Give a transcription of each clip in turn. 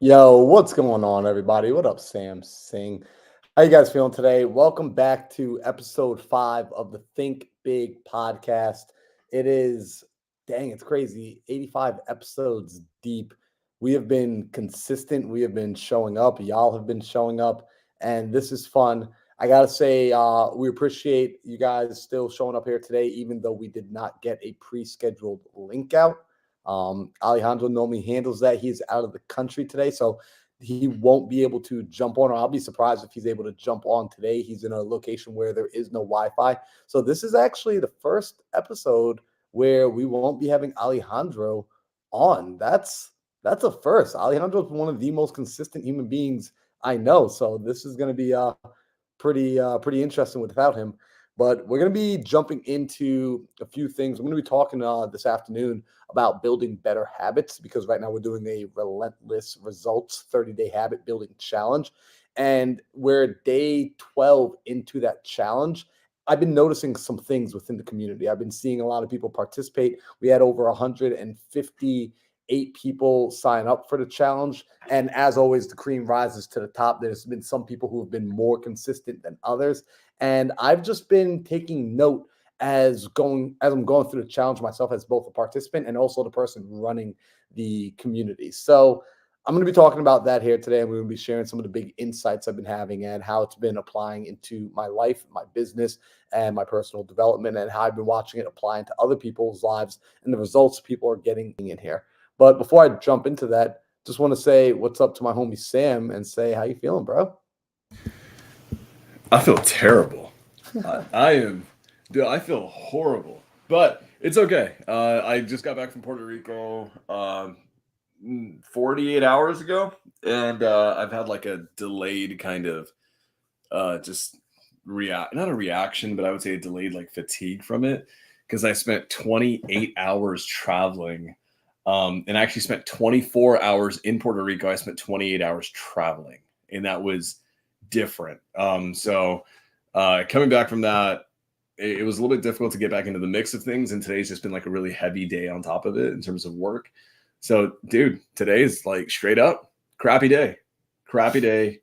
Yo, what's going on, everybody? What up, Sam Singh? How you guys feeling today? Welcome back to episode 5 of the Think Big podcast. It is, dang, it's crazy, 85 episodes deep. We have been consistent. We have been showing up. Y'all have been showing up, and this is fun. I gotta say, we appreciate you guys still showing up here today, even though we did not get a pre-scheduled link out. Alejandro normally handles that. He's out of the country today, so he won't be able to jump on, or I'll be surprised if he's able to jump on today. He's in a location where there is no Wi-Fi. So this is actually the first episode where we won't be having Alejandro on. That's a first. Alejandro is one of the most consistent human beings I know. So this is going to be pretty interesting without him. But we're going to be jumping into a few things. I'm going to be talking this afternoon about building better habits because right now we're doing a relentless results 30-day habit building challenge. And we're day 12 into that challenge. I've been noticing some things within the community. I've been seeing a lot of people participate. We had over 158 people sign up for the challenge. And as always, the cream rises to the top. There's been some people who have been more consistent than others. And I've just been taking note as I'm going through the challenge myself as both a participant and also the person running the community. So I'm going to be talking about that here today. And we're going to be sharing some of the big insights I've been having and how it's been applying into my life, my business, and my personal development, and how I've been watching it apply into other people's lives and the results people are getting in here. But before I jump into that, just want to say what's up to my homie Sam and say, how you feeling, bro? I feel terrible. I am, dude. I feel horrible, but it's okay. I just got back from Puerto Rico 48 hours ago, and I've had like a delayed kind of just not a reaction, but I would say a delayed like fatigue from it because I spent 28 hours traveling. And I actually spent 24 hours in Puerto Rico. I spent 28 hours traveling, and that was different. Coming back from that, it was a little bit difficult to get back into the mix of things. And today's just been like a really heavy day on top of it in terms of work. So, dude, today's like straight up crappy day, crappy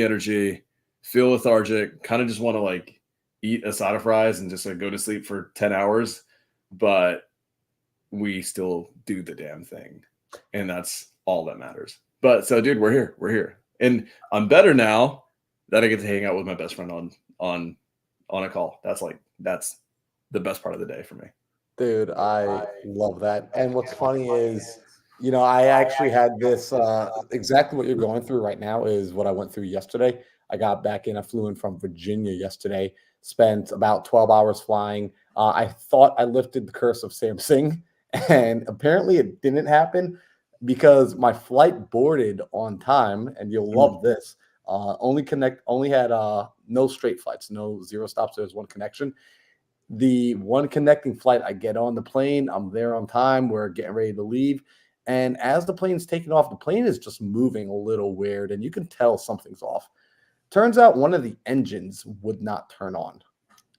energy, feel lethargic, kind of just want to like eat a side of fries and just like go to sleep for 10 hours. But we still do the damn thing. And that's all that matters. But so, dude, we're here. We're here. And I'm better now that I get to hang out with my best friend on a call. That's the best part of the day for me. Dude, I love that. And what's funny is, I actually had this exactly what you're going through right now is what I went through yesterday. I got back in, I flew in from Virginia yesterday, spent about 12 hours flying. I thought I lifted the curse of Samsung, and apparently it didn't happen because my flight boarded on time, and you'll love this. Only had no straight flights, no zero stops. There's one connection. The one connecting flight, I get on the plane, I'm there on time, we're getting ready to leave. And as the plane's taking off, the plane is just moving a little weird, and you can tell something's off. Turns out one of the engines would not turn on.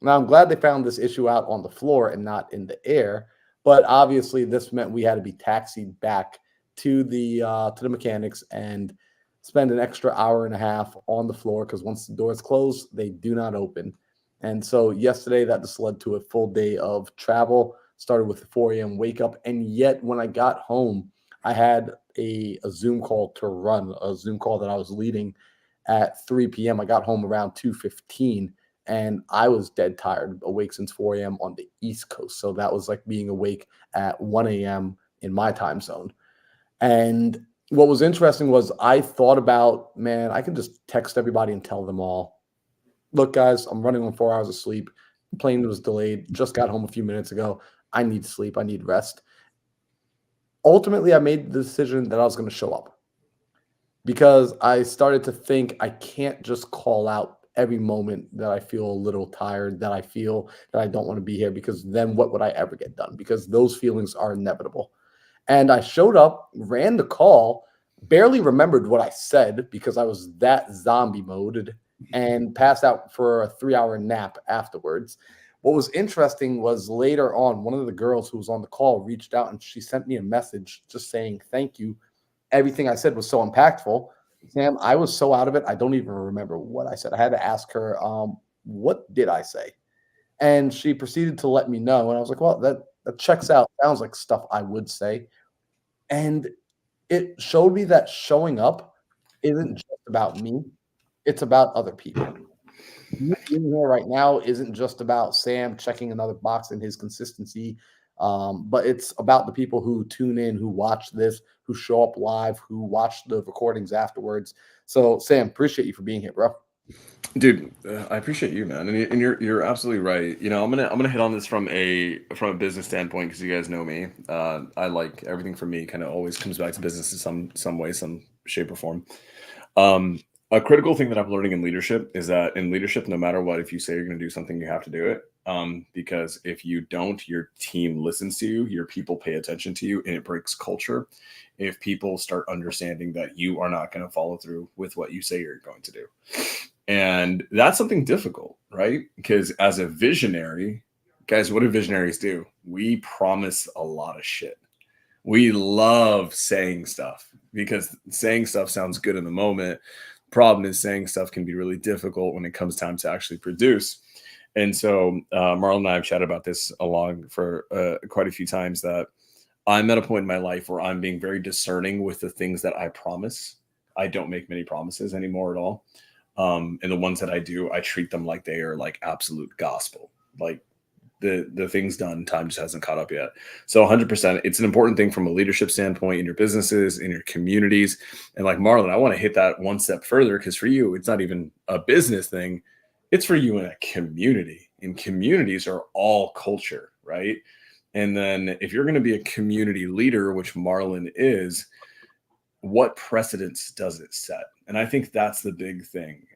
Now, I'm glad they found this issue out on the floor and not in the air, but obviously this meant we had to be taxied back to the mechanics and spend an extra hour and a half on the floor because once the doors close, they do not open. And so yesterday that just led to a full day of travel. Started with the 4 a.m. wake up, and yet when I got home, I had a Zoom call to run, a Zoom call that I was leading at 3 p.m. I got home around 2:15, and I was dead tired, awake since 4 a.m. on the East Coast. So that was like being awake at 1 a.m. in my time zone. And what was interesting was I thought about, man, I can just text everybody and tell them all, look, guys, I'm running on 4 hours of sleep. The plane was delayed. Just got home a few minutes ago. I need sleep. I need rest. Ultimately, I made the decision that I was going to show up because I started to think I can't just call out every moment that I feel a little tired, that I feel that I don't want to be here, because then what would I ever get done? Because those feelings are inevitable. And I showed up, ran the call, barely remembered what I said because I was that zombie moded, and passed out for a 3 hour nap afterwards. What was interesting was later on, one of the girls who was on the call reached out and she sent me a message just saying thank you. everything I said was so impactful. Sam, I was so out of it, I don't even remember what I said. I had to ask her, what did I say? And she proceeded to let me know. And I was like, well, that checks out. Sounds like stuff I would say. And it showed me that showing up isn't just about me, it's about other people. Me being here right now isn't just about Sam checking another box in his consistency, but it's about the people who tune in, who watch this, who show up live, who watch the recordings afterwards. So, Sam, appreciate you for being here, bro. Dude, I appreciate you, man, and you're absolutely right. You know, I'm gonna hit on this from a business standpoint because you guys know me. I like everything for me kind of always comes back to business in some way, some shape or form. Um, a critical thing that I'm learning in leadership is that in leadership, no matter what, if you say you're going to do something, you have to do it. Because if you don't, your team listens to you, your people pay attention to you, and it breaks culture. If people start understanding that you are not going to follow through with what you say you're going to do. And that's something difficult, right? Because as a visionary, guys, what do visionaries do? We promise a lot of shit. We love saying stuff because saying stuff sounds good in the moment. Problem is, saying stuff can be really difficult when it comes time to actually produce. And so Marlon and I have chatted about this along for quite a few times, that I'm at a point in my life where I'm being very discerning with the things that I promise. I don't make many promises anymore at all. And the ones that I do, I treat them like they are like absolute gospel. Like the things done, time just hasn't caught up yet. So 100%, it's an important thing from a leadership standpoint in your businesses, in your communities. And like Marlon, I want to hit that one step further, because for you, it's not even a business thing. It's for you in a community, and communities are all culture, right? And then if you're going to be a community leader, which Marlon is, what precedence does it set? And I think that's the big thing.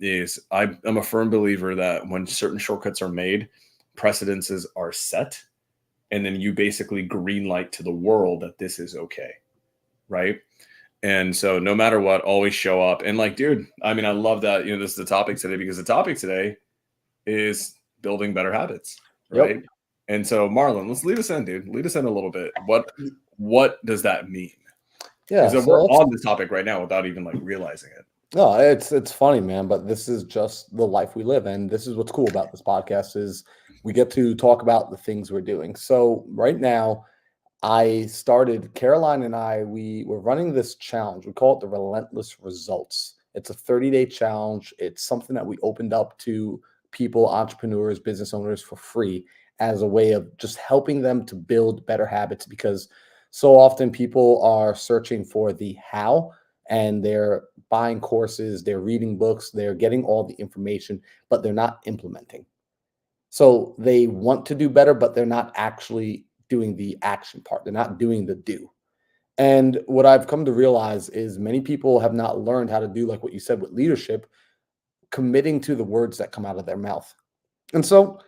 Is I'm a firm believer that when certain shortcuts are made, precedences are set, and then you basically green light to the world that this is okay, right? And so no matter what, always show up. And like, dude, I mean, I love that, this is the topic today, because the topic today is building better habits, right? Yep. And so Marlon, let's lead us in, dude. Lead us in a little bit. What does that mean? Yeah. Because we're on this topic right now without even like realizing it. No, it's funny, man, but this is just the life we live, and this is what's cool about this podcast is we get to talk about the things we're doing. So right now, Caroline and I, we were running this challenge. We call it the Relentless Results. It's a 30-day challenge. It's something that we opened up to people, entrepreneurs, business owners for free as a way of just helping them to build better habits, because so often people are searching for the how, and they're buying courses, they're reading books, they're getting all the information, but they're not implementing. So they want to do better, but they're not actually doing the action part. They're not doing the do. And what I've come to realize is many people have not learned how to do, like what you said with leadership, committing to the words that come out of their mouth. And so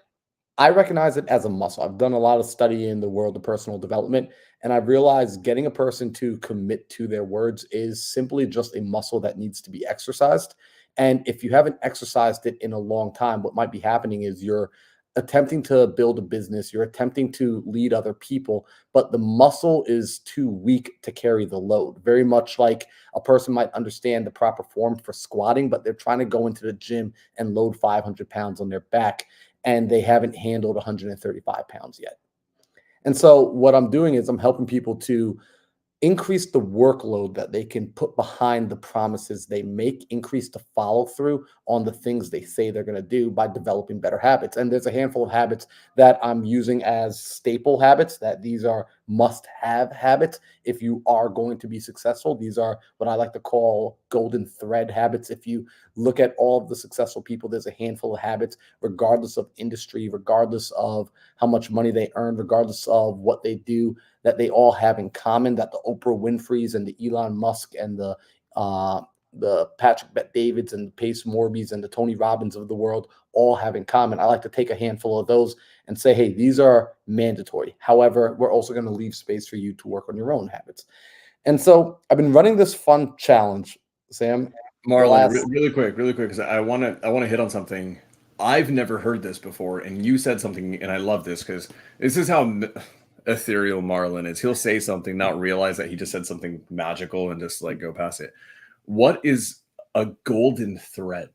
I recognize it as a muscle. I've done a lot of study in the world of personal development, and I've realized getting a person to commit to their words is simply just a muscle that needs to be exercised. And if you haven't exercised it in a long time, what might be happening is you're attempting to build a business, you're attempting to lead other people, but the muscle is too weak to carry the load. Very much like a person might understand the proper form for squatting, but they're trying to go into the gym and load 500 pounds on their back, and they haven't handled 135 pounds yet. And so what I'm doing is I'm helping people to increase the workload that they can put behind the promises they make, increase the follow through on the things they say they're going to do by developing better habits. And there's a handful of habits that I'm using as staple habits, that these are must have habits. If you are going to be successful, these are what I like to call golden thread habits. If you look at all of the successful people, there's a handful of habits, regardless of industry, regardless of how much money they earn, regardless of what they do, that they all have in common, that the Oprah Winfreys and the Elon Musk and the Patrick Bet-Davids and the Pace Morbys and the Tony Robbins of the world all have in common. I like to take a handful of those and say, hey, these are mandatory. However, we're also going to leave space for you to work on your own habits. And so I've been running this fun challenge, Sam. Marlon, really quick, because I want to hit on something. I've never heard this before, and you said something, and I love this because this is how ethereal Marlon is. He'll say something, not realize that he just said something magical and just like go past it. What is a golden thread?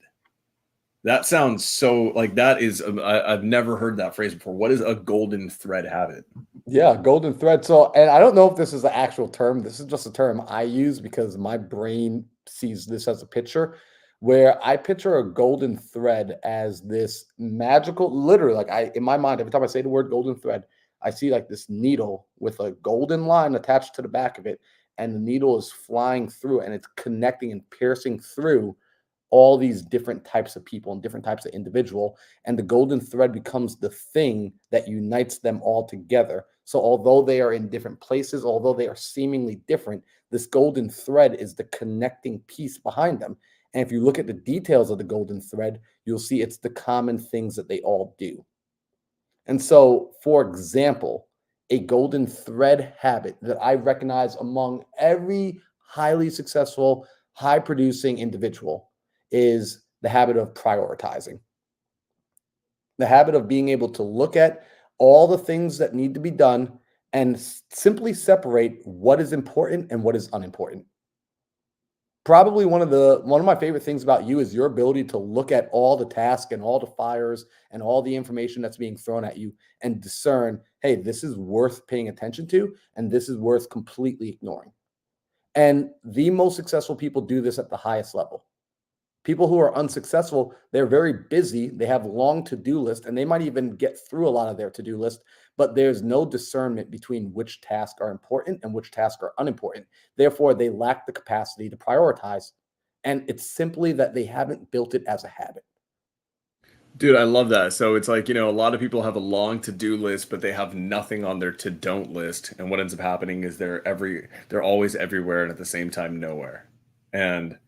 That sounds so like that is I've never heard that phrase before. What is a golden thread habit? Yeah, golden thread. So, and I don't know if this is the actual term. This is just a term I use because my brain sees this as a picture where I picture a golden thread as this magical, literally, like I, in my mind, every time I say the word golden thread, I see like this needle with a golden line attached to the back of it. And the needle is flying through and it's connecting and piercing through all these different types of people and different types of individual, and the golden thread becomes the thing that unites them all together. So although they are in different places, although they are seemingly different, this golden thread is the connecting piece behind them. And if you look at the details of the golden thread, you'll see it's the common things that they all do. And so, for example, a golden thread habit that I recognize among every highly successful, high producing individual is the habit of prioritizing, the habit of being able to look at all the things that need to be done and simply separate what is important and what is unimportant. Probably one of my favorite things about you is your ability to look at all the tasks and all the fires and all the information that's being thrown at you and discern, hey, this is worth paying attention to and this is worth completely ignoring. And the most successful people do this at the highest level. People who are unsuccessful, they're very busy. They have long to-do list, and they might even get through a lot of their to-do list, but there's no discernment between which tasks are important and which tasks are unimportant. Therefore, they lack the capacity to prioritize. And it's simply that they haven't built it as a habit. Dude, I love that. So it's like, a lot of people have a long to-do list, but they have nothing on their to-don't list. And what ends up happening is they're always everywhere and at the same time nowhere. And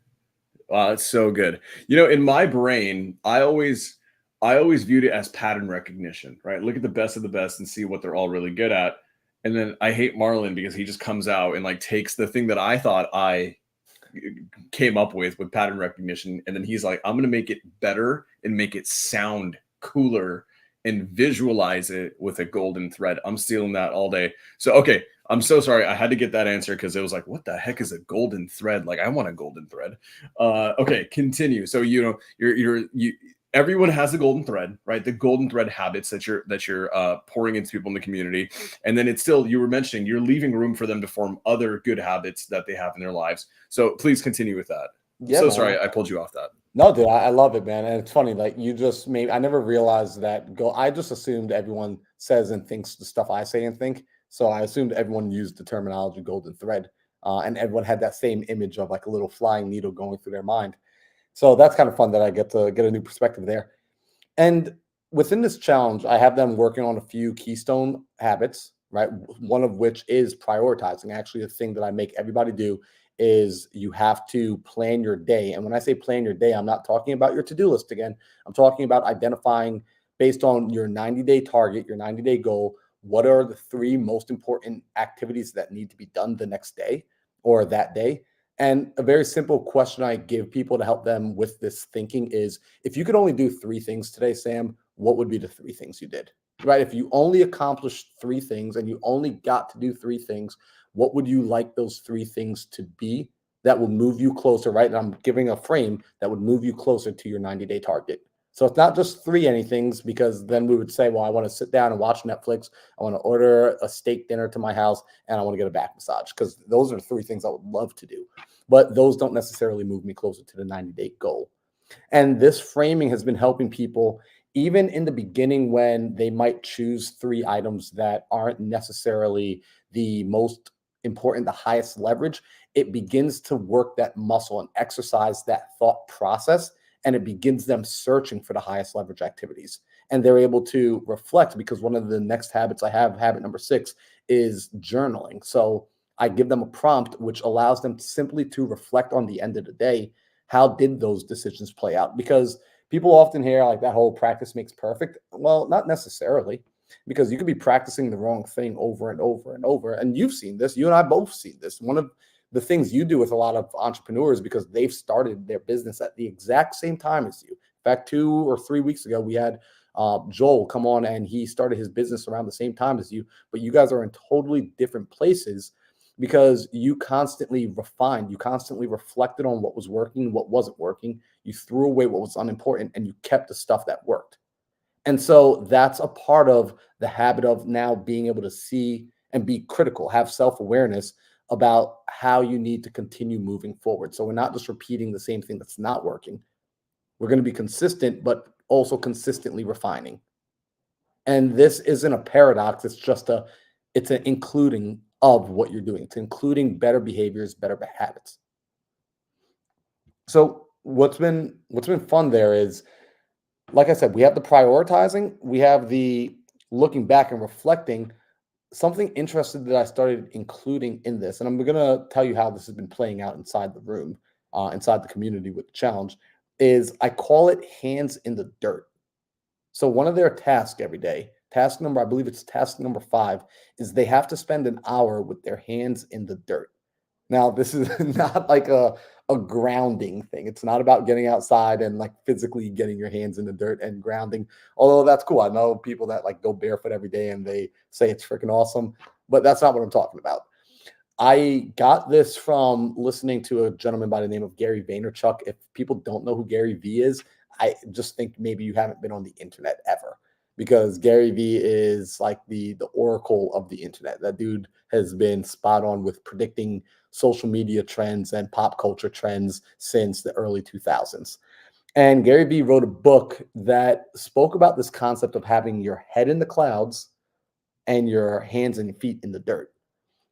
wow, it's so good. In my brain, I always viewed it as pattern recognition, right? Look at the best of the best and see what they're all really good at. And then I hate Marlon because he just comes out and like takes the thing that I thought I came up with pattern recognition, and then he's like, I'm going to make it better and make it sound cooler and visualize it with a golden thread. I'm stealing that all day. So okay, I'm so sorry. I had to get that answer because it was like, what the heck is a golden thread? Like, I want a golden thread. Okay, continue. So everyone has a golden thread, right? The golden thread habits that you're pouring into people in the community, and then it's still, you were mentioning, you're leaving room for them to form other good habits that they have in their lives. So please continue with that. Yeah, So man. sorry, I pulled you off that. No, dude, I love it, man. And it's funny, like you just made, I never realized that I just assumed everyone says and thinks the stuff I say and think. So I assumed everyone used the terminology golden thread. And everyone had that same image of like a little flying needle going through their mind. So that's kind of fun that I get to get a new perspective there. And within this challenge, I have them working on a few keystone habits, right? One of which is prioritizing. Actually, the thing that I make everybody do is you have to plan your day. And when I say plan your day, I'm not talking about your to-do list again. I'm talking about identifying based on your 90-day target, your 90-day goal, what are the 3 most important activities that need to be done the next day or that day. And a very simple question I give people to help them with this thinking is, if you could only do 3 things today, Sam, what would be the 3 things you did? Right? If you only accomplished 3 things and you only got to do 3 things, what would you like those 3 things to be that will move you closer, right? And I'm giving a frame that would move you closer to your 90-day target. So it's not just 3 anythings, because then we would say, well, I want to sit down and watch Netflix. I want to order a steak dinner to my house, and I want to get a back massage, because those are 3 things I would love to do. But those don't necessarily move me closer to the 90-day goal. And this framing has been helping people even in the beginning when they might choose 3 items that aren't necessarily the most important, the highest leverage. It begins to work that muscle and exercise that thought process, and it begins them searching for the highest leverage activities. And they're able to reflect, because one of the next habits I have, habit number 6, is journaling. So I give them a prompt which allows them simply to reflect on the end of the day. How did those decisions play out? Because people often hear like that whole practice makes perfect. Well, not necessarily, because you could be practicing the wrong thing over and over and over. And you've seen this. You and I both seen this. One of the things you do with a lot of entrepreneurs, because they've started their business at the exact same time as you. In fact, 2 or 3 weeks ago, we had Joel come on and he started his business around the same time as you, but you guys are in totally different places because you constantly refined, you constantly reflected on what was working, what wasn't working. You threw away what was unimportant and you kept the stuff that worked. And so that's a part of the habit of now being able to see and be critical, have self awareness about how you need to continue moving forward. So we're not just repeating the same thing that's not working. We're going to be consistent, but also consistently refining. And this isn't a paradox. It's an including of what you're doing. It's including better behaviors, better habits. So what's been fun there is, like I said, we have the prioritizing, we have the looking back and reflecting. Something interesting that I started including in this, and I'm going to tell you how this has been playing out inside the room, inside the community with the challenge, is I call it hands in the dirt. So one of their tasks every day, task number, I believe it's task number 5, is they have to spend an hour with their hands in the dirt. Now, this is not like a grounding thing. It's not about getting outside and like physically getting your hands in the dirt and grounding. Although that's cool. I know people that like go barefoot every day and they say it's freaking awesome, but that's not what I'm talking about. I got this from listening to a gentleman by the name of Gary Vaynerchuk. If people don't know who Gary V is, I just think maybe you haven't been on the internet ever, because Gary V is like the oracle of the internet. That dude has been spot on with predicting social media trends and pop culture trends since the early 2000s. And Gary Vee wrote a book that spoke about this concept of having your head in the clouds and your hands and feet in the dirt.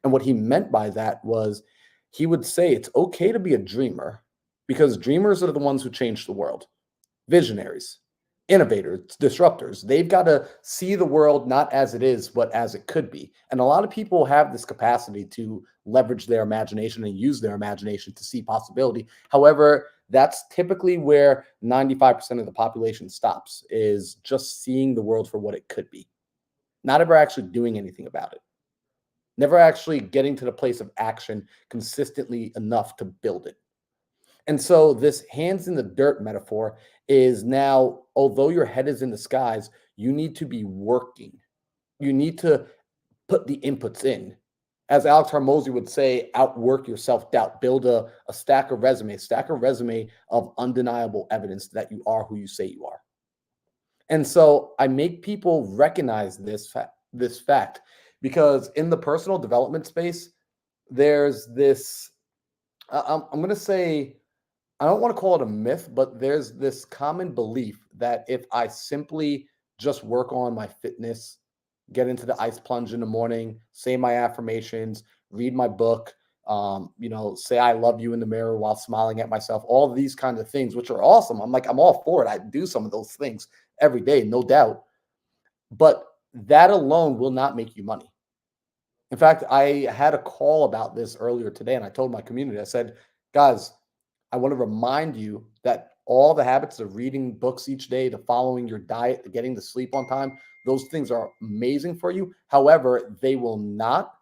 And what he meant by that was he would say it's okay to be a dreamer, because dreamers are the ones who change the world. Visionaries, innovators, disruptors, they've got to see the world not as it is, but as it could be. And a lot of people have this capacity to leverage their imagination and use their imagination to see possibility. However, that's typically where 95% of the population stops, is just seeing the world for what it could be, not ever actually doing anything about it, never actually getting to the place of action consistently enough to build it. And so this hands in the dirt metaphor is now, although your head is in the skies, you need to be working. You need to put the inputs in. As Alex Hormozy would say, outwork your self-doubt, build a stack of resume of undeniable evidence that you are who you say you are. And so I make people recognize this fact, because in the personal development space, there's this, I'm going to say, I don't want to call it a myth, but there's this common belief that if I simply just work on my fitness, get into the ice plunge in the morning, say my affirmations, read my book, say I love you in the mirror while smiling at myself, all of these kinds of things, which are awesome. I'm all for it. I do some of those things every day, no doubt. But that alone will not make you money. In fact, I had a call about this earlier today, and I told my community, I said, guys, I want to remind you that all the habits of reading books each day, to following your diet, to getting to sleep on time, those things are amazing for you. However, they will not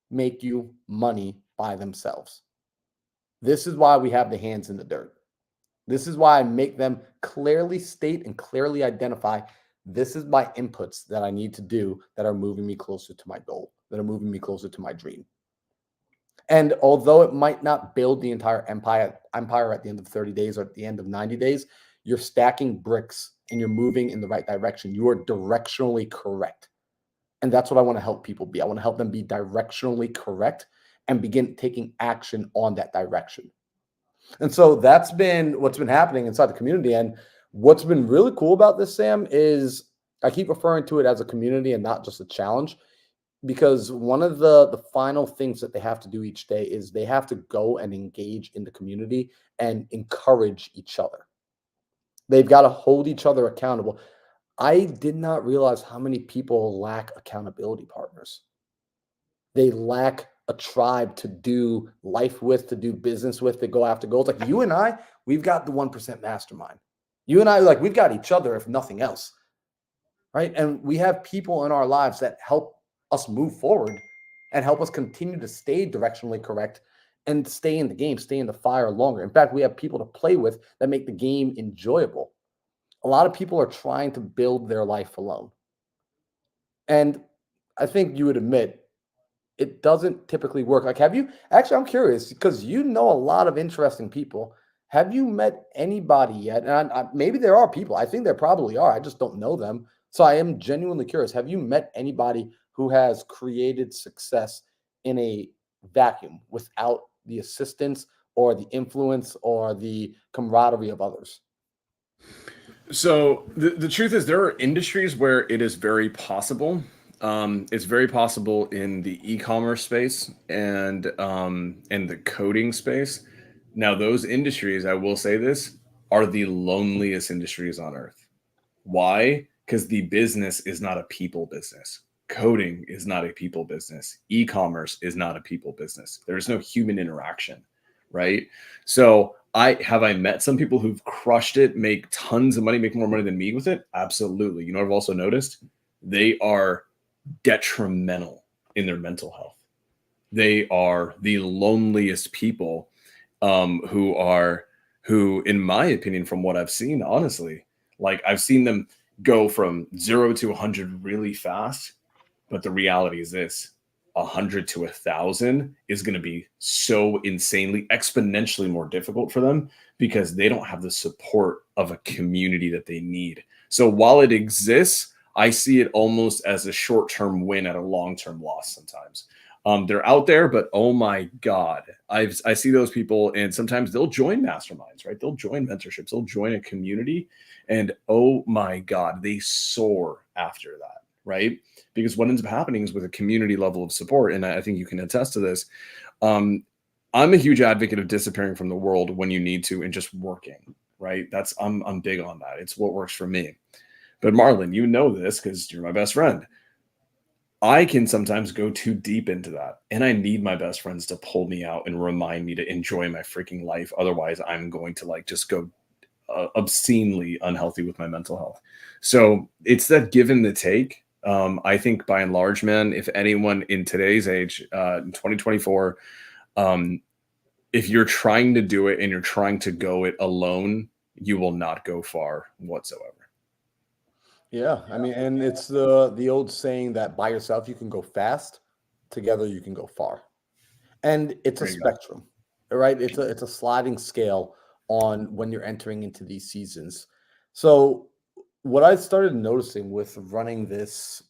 make you money by themselves. This is why we have the hands in the dirt. This is why I make them clearly state and clearly identify, this is my inputs that I need to do that are moving me closer to my goal, that are moving me closer to my dream. And although it might not build the entire empire at the end of 30 days or at the end of 90 days, you're stacking bricks and you're moving in the right direction. You are directionally correct. And that's what I want to help people be. I want to help them be directionally correct and begin taking action on that direction. And so that's been what's been happening inside the community. And what's been really cool about this, Sam, is I keep referring to it as a community and not just a challenge, because one of the final things that they have to do each day is they have to go and engage in the community and encourage each other. They've got to hold each other accountable. I did not realize how many people lack accountability partners. They lack a tribe to do life with, to do business with, to go after goals. Like you and I, we've got the 1% mastermind. You and I, like, we've got each other, if nothing else, right? And we have people in our lives that help us move forward and help us continue to stay directionally correct and stay in the game, stay in the fire longer. In fact, we have people to play with that make the game enjoyable. a lot of people are trying to build their life alone. And I think you would admit it doesn't typically work. Like, have you actually? I'm curious because you know a lot of interesting people. Have you met anybody yet? And maybe there are people. I think there probably are. I just don't know them. So I am genuinely curious. Have you met anybody who has created success in a vacuum without the assistance or the influence or the camaraderie of others? So the truth is, there are industries where it is very possible. It's very possible in the e-commerce space and the coding space. Now, those industries, I will say this, are the loneliest industries on earth. Why? Because the business is not a people business. Coding is not a people business. E-commerce is not a people business. There's no human interaction, right? So I met some people who've crushed it, make tons of money, make more money than me with it? Absolutely. You know what I've also noticed? They are detrimental in their mental health. They are the loneliest people who, in my opinion, from what I've seen, honestly, like I've seen them go from 0 to 100 really fast. But the reality is this: 100 to 1,000 is going to be so insanely, exponentially more difficult for them because they don't have the support of a community that they need. So while it exists, I see it almost as a short-term win at a long-term loss sometimes. They're out there, but oh my God, I see those people, and sometimes they'll join masterminds, right? They'll join mentorships, they'll join a community, and oh my God, they soar after that, right? Because what ends up happening is with a community level of support, and I think you can attest to this. Um, I'm a huge advocate of disappearing from the world when you need to and just working, right? I'm big on that. It's what works for me. But Marlon, you know this because you're my best friend. I can sometimes go too deep into that, and I need my best friends to pull me out and remind me to enjoy my freaking life. Otherwise, I'm going to like just go obscenely unhealthy with my mental health. So it's that give and the take. I think by and large, man, if anyone in today's age, in 2024, if you're trying to do it and you're trying to go it alone, you will not go far whatsoever. Yeah, I mean, and it's the old saying that by yourself you can go fast, together you can go far. And it's a There you go. spectrum, right? It's a sliding scale on when you're entering into these seasons. So what I started noticing with running this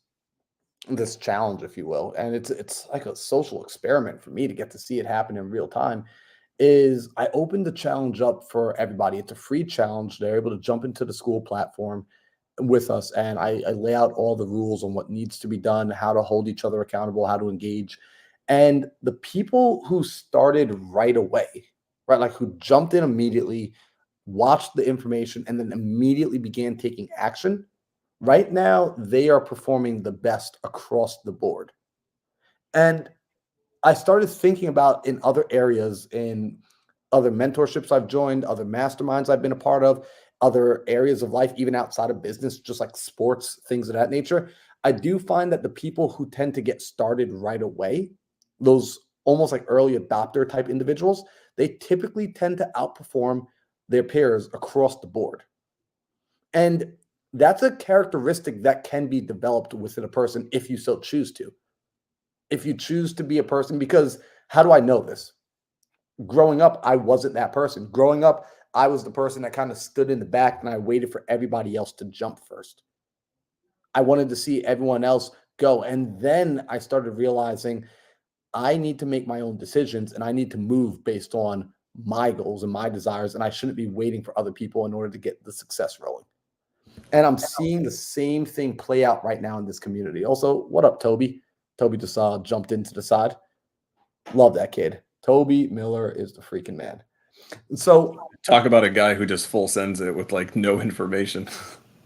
challenge, if you will, and it's like a social experiment for me to get to see it happen in real time, is I opened the challenge up for everybody. It's a free challenge. They're able to jump into the school platform with us, and I lay out all the rules on what needs to be done, how to hold each other accountable, how to engage. And the people who started right away, right, like who jumped in immediately, watched the information, and then immediately began taking action, right now they are performing the best across the board. And I started thinking about in other areas, in other mentorships I've joined, other masterminds I've been a part of, other areas of life, even outside of business, just like sports, things of that nature. I do find that the people who tend to get started right away, those almost like early adopter type individuals, they typically tend to outperform their peers across the board. And that's a characteristic that can be developed within a person if you so choose to. If you choose to be a person, because how do I know this? Growing up, I wasn't that person. Growing up, I was the person that kind of stood in the back and I waited for everybody else to jump first. I wanted to see everyone else go. And then I started realizing I need to make my own decisions and I need to move based on my goals and my desires. And I shouldn't be waiting for other people in order to get the success rolling. And I'm seeing the same thing play out right now in this community. Also, what up, Toby? Toby just jumped into the side. Love that kid. Toby Miller is the freaking man. So, Talk about a guy who just full sends it with like no information.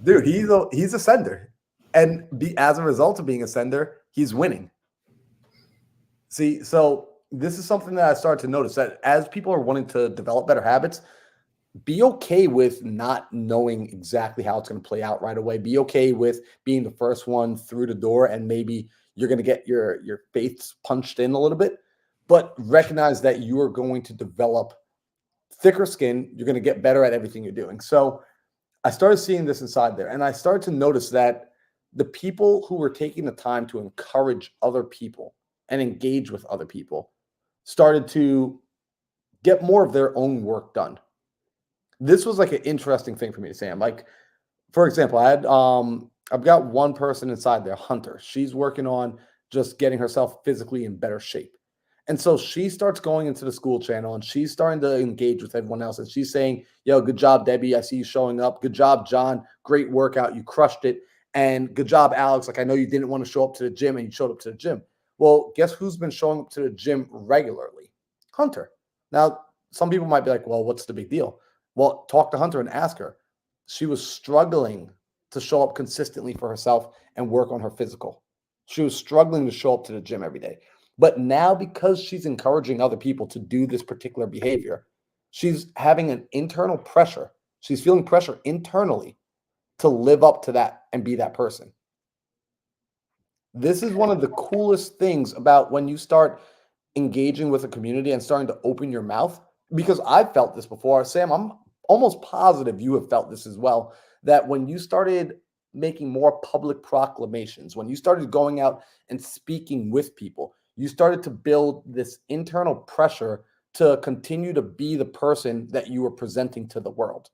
dude, he's a sender, and as a result of being a sender, he's winning. See, so this is something that I started to notice that as people are wanting to develop better habits, be okay with not knowing exactly how it's going to play out right away. Be okay with being the first one through the door, and maybe you're going to get your face punched in a little bit, but recognize that you are going to develop thicker skin. You're going to get better at everything you're doing. So I started seeing this inside there, and I started to notice that the people who were taking the time to encourage other people and engage with other people started to get more of their own work done. This was like an interesting thing for me to say. I'm like, for example, I've got one person inside there, Hunter. She's working on just getting herself physically in better shape. And so she starts going into the school channel and she's starting to engage with everyone else. And she's saying, yo, good job, Debbie. I see you showing up. Good job, John. Great workout. You crushed it. And good job, Alex. Like, I know you didn't want to show up to the gym and you showed up to the gym. Well, guess who's been showing up to the gym regularly? Hunter. Now, some people might be like, well, what's the big deal? Well, talk to Hunter and ask her. She was struggling to show up consistently for herself and work on her physical. She was struggling to show up to the gym every day. But now, because she's encouraging other people to do this particular behavior, she's having an internal pressure. She's feeling pressure internally to live up to that and be that person. This is one of the coolest things about when you start engaging with a community and starting to open your mouth, because I've felt this before. Sam, I'm almost positive you have felt this as well, that when you started making more public proclamations, when you started going out and speaking with people, you started to build this internal pressure to continue to be the person that you were presenting to the world.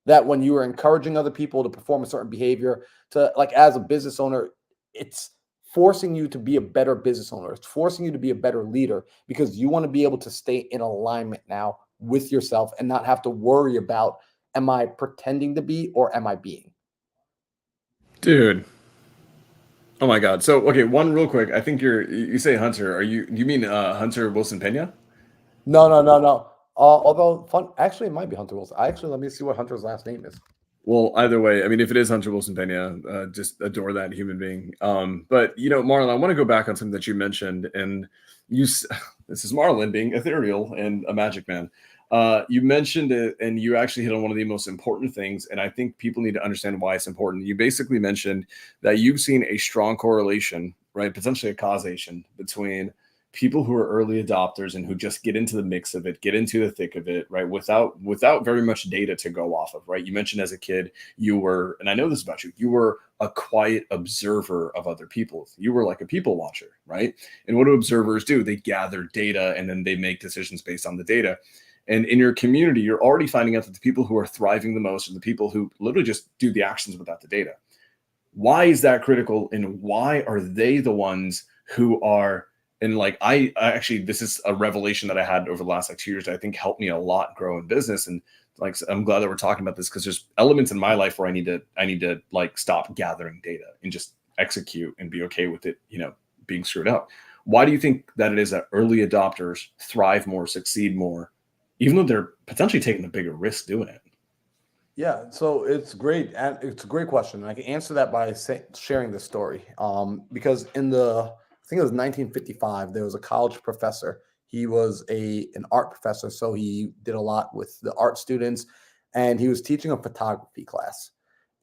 That when you were encouraging other people to perform a certain behavior, to like as a business owner, it's forcing you to be a better business owner. It's forcing you to be a better leader because you want to be able to stay in alignment now with yourself and not have to worry about, am I pretending to be or am I being? Dude. Oh my God. So okay, one real quick. I think you say Hunter. You mean Hunter Wilson Pena? No, no, no, no. Although fun, actually, it might be Hunter Wilson. Let me see what Hunter's last name is. Well, either way, I mean, if it is Hunter Wilson Pena, just adore that human being. But Marlon, I want to go back on something that you mentioned, and this is Marlon being ethereal and a magic man. You mentioned it, and you actually hit on one of the most important things, and I think people need to understand why it's important. You basically mentioned that you've seen a strong correlation, right, potentially a causation between people who are early adopters and who just get into the mix of it, get into the thick of it, right, without very much data to go off of, right? You mentioned as a kid you were, and I know this about you were a quiet observer of other people. You were like a people watcher, right? And what do observers do? They gather data and then they make decisions based on the data. And in your community, you're already finding out that the people who are thriving the most are the people who literally just do the actions without the data. Why is that critical? And why are they the ones who are, and like, I actually, this is a revelation that I had over the last 2 years that I think helped me a lot grow in business. And like, I'm glad that we're talking about this because there's elements in my life where I need to like stop gathering data and just execute and be okay with it, being screwed up. Why do you think that it is that early adopters thrive more, succeed more, even though they're potentially taking a bigger risk doing it? Yeah, so it's great. And it's a great question. And I can answer that by sharing this story. Because I think it was 1955, there was a college professor. He was an art professor, so he did a lot with the art students, and he was teaching a photography class.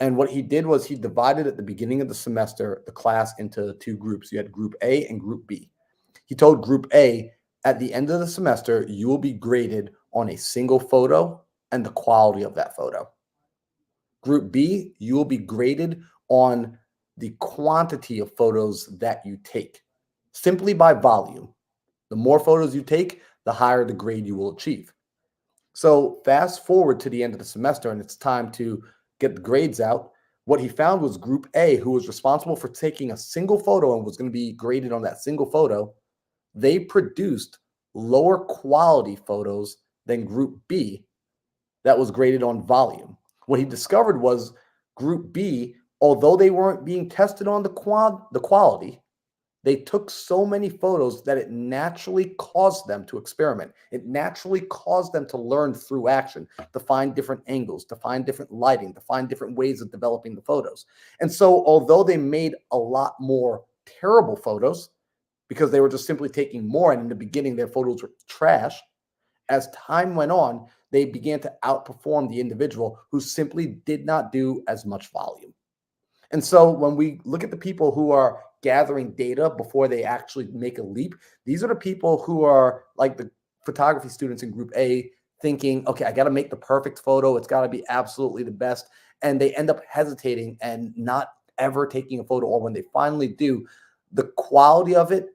And what he did was he divided at the beginning of the semester the class into two groups. You had Group A and Group B. He told Group A, at the end of the semester, you will be graded on a single photo and the quality of that photo. Group B, you will be graded on the quantity of photos that you take, simply by volume. The more photos you take, the higher the grade you will achieve. So fast forward to the end of the semester, and it's time to get the grades out. What he found was Group A, who was responsible for taking a single photo and was going to be graded on that single photo, they produced lower quality photos than Group B that was graded on volume. What he discovered was Group B, although they weren't being tested on the quality, they took so many photos that it naturally caused them to experiment. It naturally caused them to learn through action, to find different angles, to find different lighting, to find different ways of developing the photos. And so although they made a lot more terrible photos because they were just simply taking more, and in the beginning their photos were trash, as time went on, they began to outperform the individual who simply did not do as much volume. And so when we look at the people who are gathering data before they actually make a leap, these are the people who are like the photography students in Group A thinking, okay, I got to make the perfect photo. It's got to be absolutely the best. and they end up hesitating and not ever taking a photo, or when they finally do, the quality of it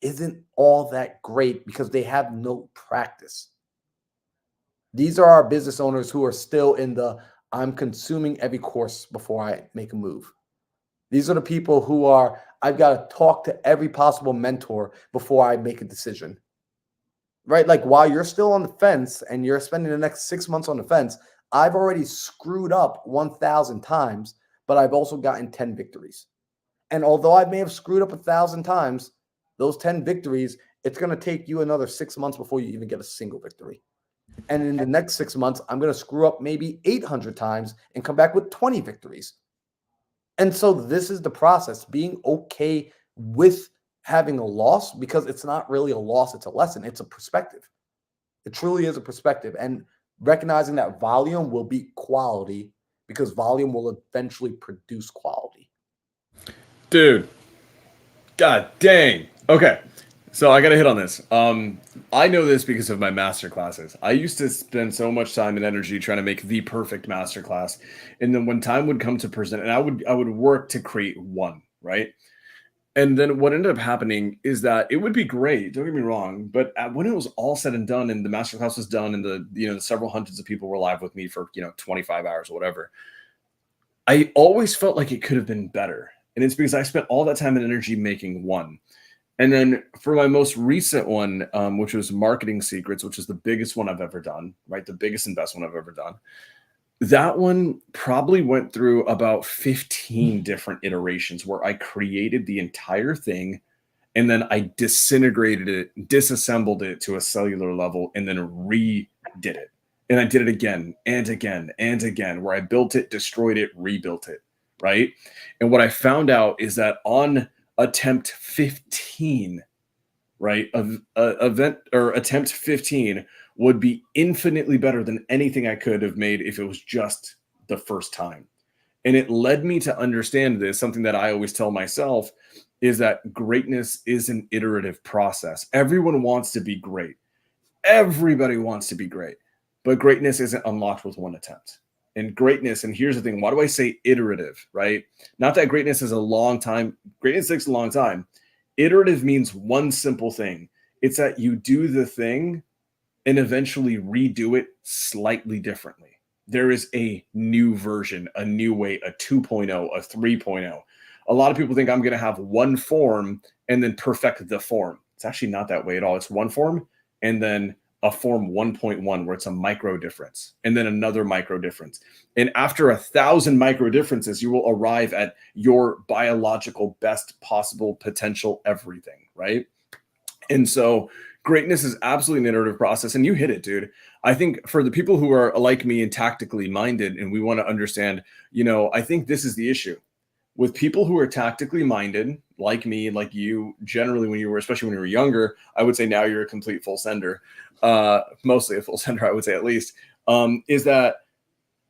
isn't all that great because they have no practice. These are our business owners who are still in the I'm consuming every course before I make a move. These are the people who are, I've got to talk to every possible mentor before I make a decision. Right? Like while you're still on the fence and you're spending the next 6 months on the fence, I've already screwed up 1,000 times, but I've also gotten 10 victories. And although I may have screwed up 1,000 times, those 10 victories, it's going to take you another 6 months before you even get a single victory. And in the next 6 months, I'm going to screw up maybe 800 times and come back with 20 victories. And so this is the process, being okay with having a loss, because it's not really a loss, it's a lesson, it's a perspective. It truly is a perspective. And recognizing that volume will beat quality because volume will eventually produce quality. Dude, god dang. Okay, so I gotta hit on this. I know this because of my master classes. I used to spend so much time and energy trying to make the perfect master class, and then when time would come to present, and I would work to create one, right? And then what ended up happening is that it would be great, don't get me wrong, but when it was all said and done and the master class was done and the several hundreds of people were live with me for 25 hours or whatever, I always felt like it could have been better. And it's because I spent all that time and energy making one. And then for my most recent one, which was Marketing Secrets, which is the biggest one I've ever done, right? The biggest and best one I've ever done. That one probably went through about 15 different iterations where I created the entire thing and then I disintegrated it, disassembled it to a cellular level, and then redid it. And I did it again and again and again, where I built it, destroyed it, rebuilt it, right? And what I found out is that on attempt 15, right, attempt 15 would be infinitely better than anything I could have made if it was just the first time. And it led me to understand this. Something that I always tell myself is that greatness is an iterative process. Everyone wants to be great. Everybody wants to be great, but greatness isn't unlocked with one attempt. And greatness, and here's the thing, why do I say iterative, right? Not that greatness is a long time. Greatness takes a long time. Iterative means one simple thing. It's that you do the thing and eventually redo it slightly differently. There is a new version, a new way, a 2.0, a 3.0. A lot of people think I'm going to have one form and then perfect the form. It's actually not that way at all. It's one form and then a form 1.1 where it's a micro difference and then another micro difference. And after 1,000 micro differences, you will arrive at your biological best possible potential everything, right? And so greatness is absolutely an iterative process, and you hit it, dude. I think for the people who are like me and tactically minded, and we want to understand, I think this is the issue. With people who are tactically minded, like me, like you, generally especially when you were younger, I would say now you're a complete full sender, mostly a full sender, I would say at least, is that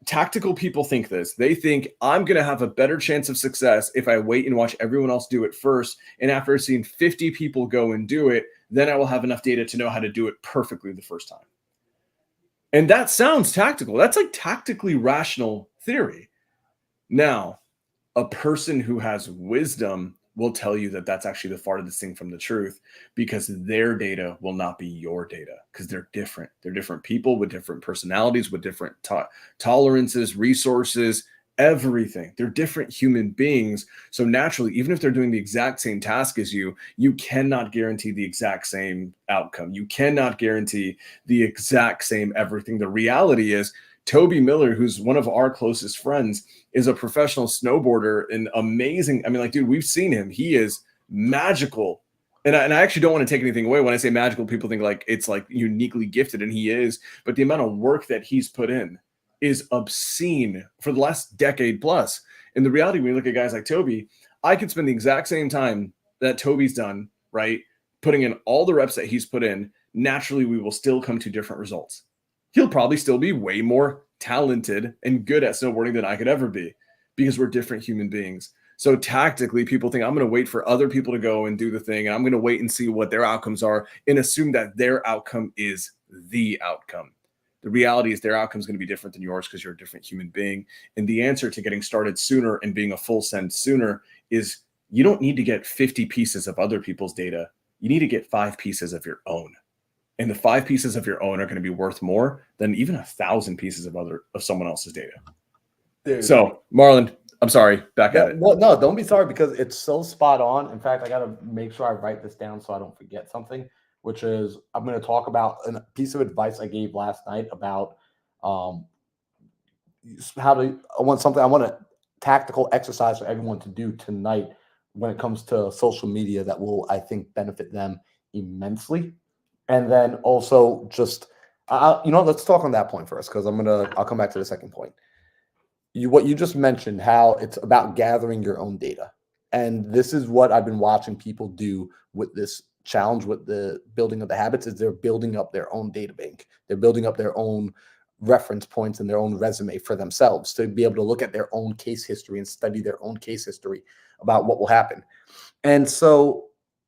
tactical people think this. They think I'm going to have a better chance of success if I wait and watch everyone else do it first. And after seeing 50 people go and do it, then I will have enough data to know how to do it perfectly the first time. And that sounds tactical. That's like tactically rational theory. Now, a person who has wisdom will tell you that that's actually the farthest thing from the truth, because their data will not be your data, because they're different. They're different people with different personalities, with different tolerances, resources, everything. They're different human beings. So naturally, even if they're doing the exact same task as you, you cannot guarantee the exact same outcome. You cannot guarantee the exact same everything. The reality is, Toby Miller, who's one of our closest friends, is a professional snowboarder and amazing. I mean, like, dude, we've seen him. He is magical. And I actually don't want to take anything away. When I say magical, people think like it's like uniquely gifted, and he is. But the amount of work that he's put in is obscene for the last decade plus. And the reality, when you look at guys like Toby, I could spend the exact same time that Toby's done, right? Putting in all the reps that he's put in. Naturally, we will still come to different results. He'll probably still be way more talented and good at snowboarding than I could ever be, because we're different human beings. So tactically, people think I'm going to wait for other people to go and do the thing, and I'm going to wait and see what their outcomes are and assume that their outcome is the outcome. The reality is their outcome is going to be different than yours because you're a different human being. And the answer to getting started sooner and being a full send sooner is you don't need to get 50 pieces of other people's data. You need to get 5 pieces of your own. And the 5 pieces of your own are going to be worth more than even 1,000 pieces of someone else's data. Dude. So, Marlon, I'm sorry, back at it. Well, no, don't be sorry because it's so spot on. In fact, I got to make sure I write this down so I don't forget something, which is I'm going to talk about a piece of advice I gave last night about how to. I want a tactical exercise for everyone to do tonight when it comes to social media that will, I think, benefit them immensely. And then also just, let's talk on that point first because I'll come back to the second point. What you just mentioned, how it's about gathering your own data. And this is what I've been watching people do with this challenge with the building of the habits is they're building up their own data bank. They're building up their own reference points and their own resume for themselves to be able to look at their own case history and study their own case history about what will happen. And so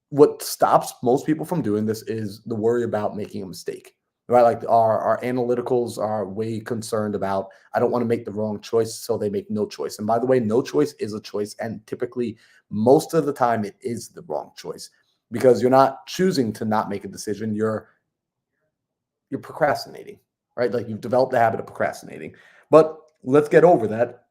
what stops most people from doing this is the worry about making a mistake. Right, like our analyticals are way concerned about, I don't want to make the wrong choice, so they make no choice. And by the way, no choice is a choice, and typically, most of the time, it is the wrong choice because you're not choosing to not make a decision. You're procrastinating, right? Like you've developed the habit of procrastinating. But let's get over that,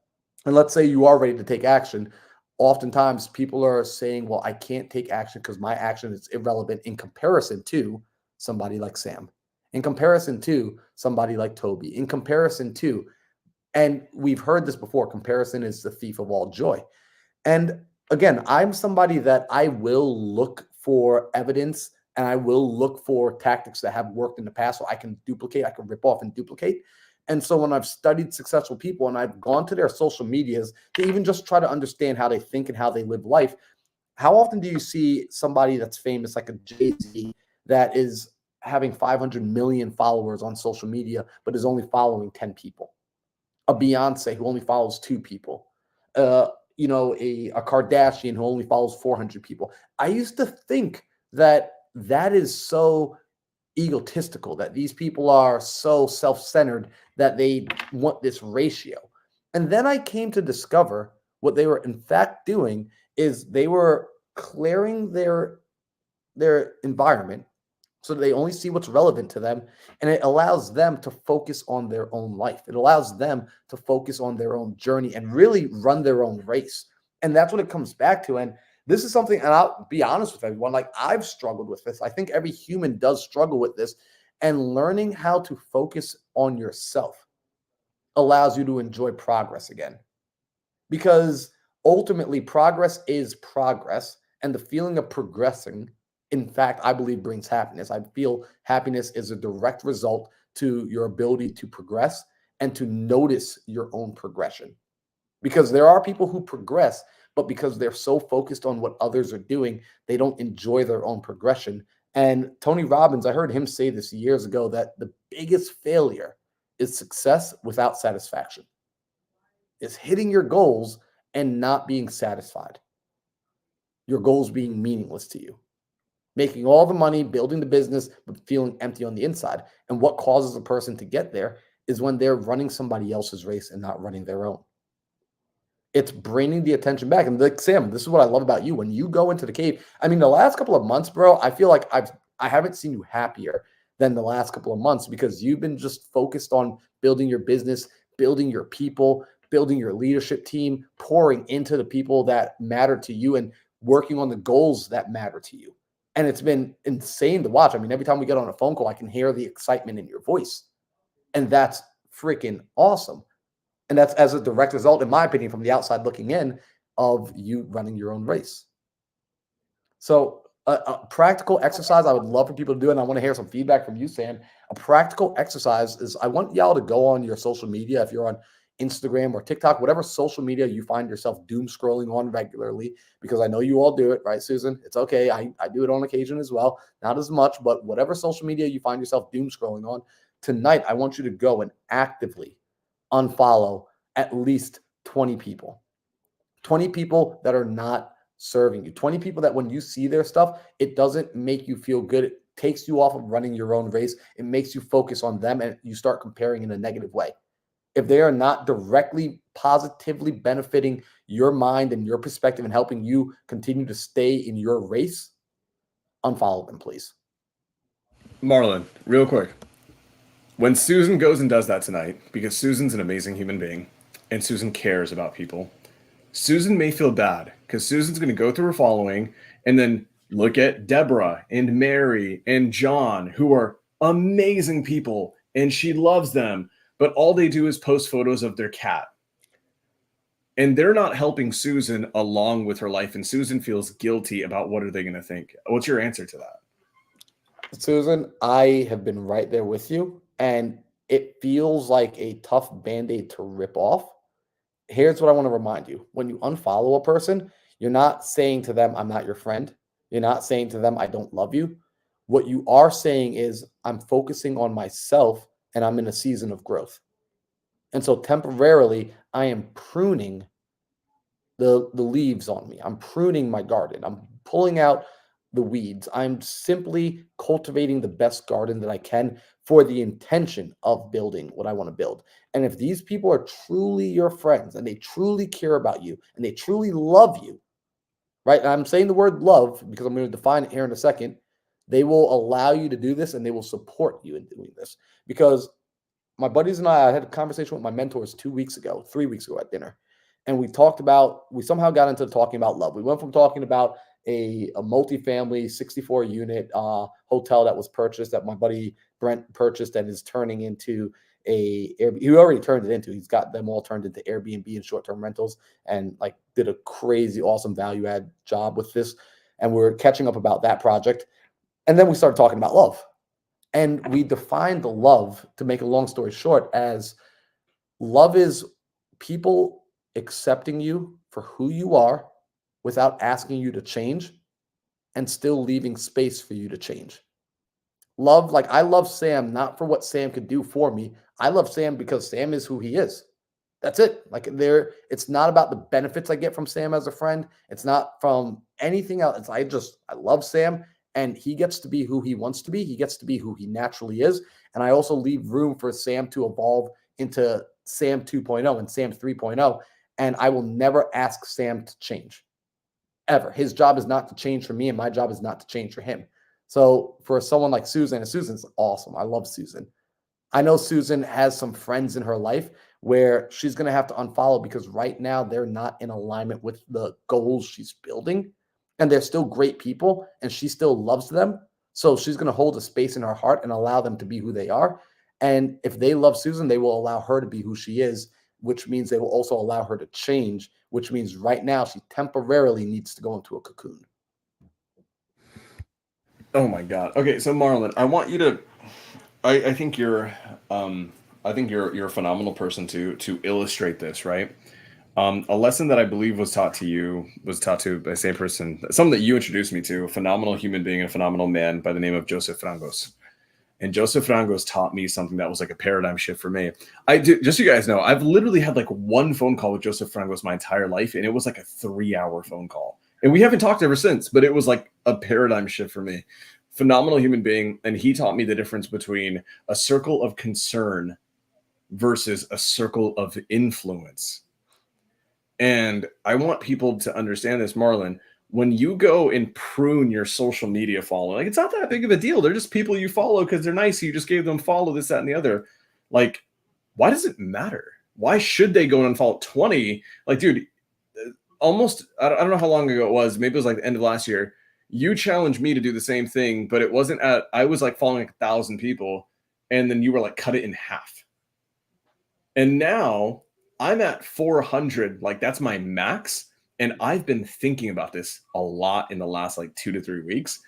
and let's say you are ready to take action. Oftentimes, people are saying, "Well, I can't take action because my action is irrelevant in comparison to somebody like Sam." In comparison to somebody like Toby, in comparison to, and we've heard this before, comparison is the thief of all joy. And again, I'm somebody that I will look for evidence and I will look for tactics that have worked in the past so I can duplicate, I can rip off and duplicate. And so when I've studied successful people and I've gone to their social medias to even just try to understand how they think and how they live life, how often do you see somebody that's famous like a Jay-Z that is having 500 million followers on social media, but is only following 10 people? A Beyonce who only follows 2 people, a Kardashian who only follows 400 people. I used to think that is so egotistical, that these people are so self-centered that they want this ratio. And then I came to discover what they were in fact doing is they were clearing their environment so that they only see what's relevant to them, and it allows them to focus on their own life. It allows them to focus on their own journey and really run their own race. And that's what it comes back to. And this is something, and I'll be honest with everyone, like I've struggled with this. I think every human does struggle with this. And learning how to focus on yourself allows you to enjoy progress again. Because ultimately, progress is progress. And the feeling of progressing, in fact, I believe brings happiness. I feel happiness is a direct result to your ability to progress and to notice your own progression. Because there are people who progress, but because they're so focused on what others are doing, they don't enjoy their own progression. And Tony Robbins, I heard him say this years ago, that the biggest failure is success without satisfaction. It's hitting your goals and not being satisfied. Your goals being meaningless to you. Making all the money, building the business, but feeling empty on the inside. And what causes a person to get there is when they're running somebody else's race and not running their own. It's bringing the attention back. And like, Sam, this is what I love about you. When you go into the cave, I mean, the last couple of months, bro, I feel like I haven't seen you happier than the last couple of months because you've been just focused on building your business, building your people, building your leadership team, pouring into the people that matter to you and working on the goals that matter to you. And it's been insane to watch. I mean, every time we get on a phone call, I can hear the excitement in your voice. And that's freaking awesome. And that's as a direct result, in my opinion, from the outside looking in, of you running your own race. So a practical exercise I would love for people to do, and I want to hear some feedback from you, Sam. A practical exercise is I want y'all to go on your social media, if you're on Instagram or TikTok, whatever social media you find yourself doom scrolling on regularly, because I know you all do it, right, Susan? It's okay. I do it on occasion as well. Not as much, but whatever social media you find yourself doom scrolling on, tonight I want you to go and actively unfollow at least 20 people. 20 people that are not serving you. 20 people that when you see their stuff, it doesn't make you feel good takes you off of running your own race. It makes you focus on them and you start comparing in a negative way. If they are not directly positively benefiting your mind and your perspective and helping you continue to stay in your race, unfollow them, please. Marlon, real quick. When Susan goes and does that tonight, because Susan's an amazing human being and Susan cares about people, Susan may feel bad because Susan's going to go through her following and then look at Deborah and Mary and John, who are amazing people, and she loves them, but all they do is post photos of their cat. And they're not helping Susan along with her life, and Susan feels guilty about what are they going to think. What's your answer to that? Susan, I have been right there with you, and it feels like a tough band-aid to rip off. Here's what I want to remind you. When you unfollow a person, you're not saying to them, I'm not your friend. You're not saying to them, I don't love you. What you are saying is, I'm focusing on myself and I'm in a season of growth. And so temporarily, I am pruning the leaves on me. I'm pruning my garden. I'm pulling out the weeds. I'm simply cultivating the best garden that I can for the intention of building what I want to build. And if these people are truly your friends and they truly care about you and they truly love you, right? And I'm saying the word love because I'm going to define it here in a second. They will allow you to do this and they will support you in doing this. Because my buddies and I had a conversation with my mentors 3 weeks ago at dinner. And we somehow got into talking about love. We went from talking about a multifamily 64 unit hotel that was purchased, that my buddy Brent purchased and is turning into he already turned it into, he's got them all turned into Airbnb and short-term rentals, and like did a crazy awesome value add job with this. And we're catching up about that project. And then we started talking about love. And we defined the love, to make a long story short, as love is people accepting you for who you are without asking you to change and still leaving space for you to change. Love, like I love Sam, not for what Sam could do for me. I love Sam because Sam is who he is. That's it. Like it's not about the benefits I get from Sam as a friend. It's not from anything else. I love Sam and he gets to be who he wants to be. He gets to be who he naturally is. And I also leave room for Sam to evolve into Sam 2.0 and Sam 3.0. And I will never ask Sam to change ever. His job is not to change for me and my job is not to change for him. So for someone like Susan, and Susan's awesome. I love Susan. I know Susan has some friends in her life where she's going to have to unfollow because right now they're not in alignment with the goals she's building. And they're still great people and she still loves them. So she's going to hold a space in her heart and allow them to be who they are. And if they love Susan, they will allow her to be who she is, which means they will also allow her to change, which means right now she temporarily needs to go into a cocoon. Oh my God. Okay, so Marlon, I want you to. I think you're. You're a phenomenal person to illustrate this, right? A lesson that I believe was taught to the same person, something that you introduced me to, a phenomenal human being, a phenomenal man by the name of Joseph Frangos. And Joseph Frangos taught me something that was like a paradigm shift for me. Just so you guys know, I've literally had like one phone call with Joseph Frangos my entire life, and it was like a 3-hour phone call. And we haven't talked ever since, but it was like a paradigm shift for me. Phenomenal human being. And he taught me the difference between a circle of concern versus a circle of influence. And I want people to understand this, Marlon. When you go and prune your social media following, like it's not that big of a deal. They're just people you follow because they're nice. You just gave them follow, this, that, and the other. Like, why does it matter? Why should they go and unfollow 20? Like, dude, almost, I don't know how long ago it was. Maybe it was like the end of last year. You challenged me to do the same thing, but it wasn't I was like following like 1,000 people. And then you were like, cut it in half. And now I'm at 400. Like, that's my max. And I've been thinking about this a lot in the last like 2 to 3 weeks.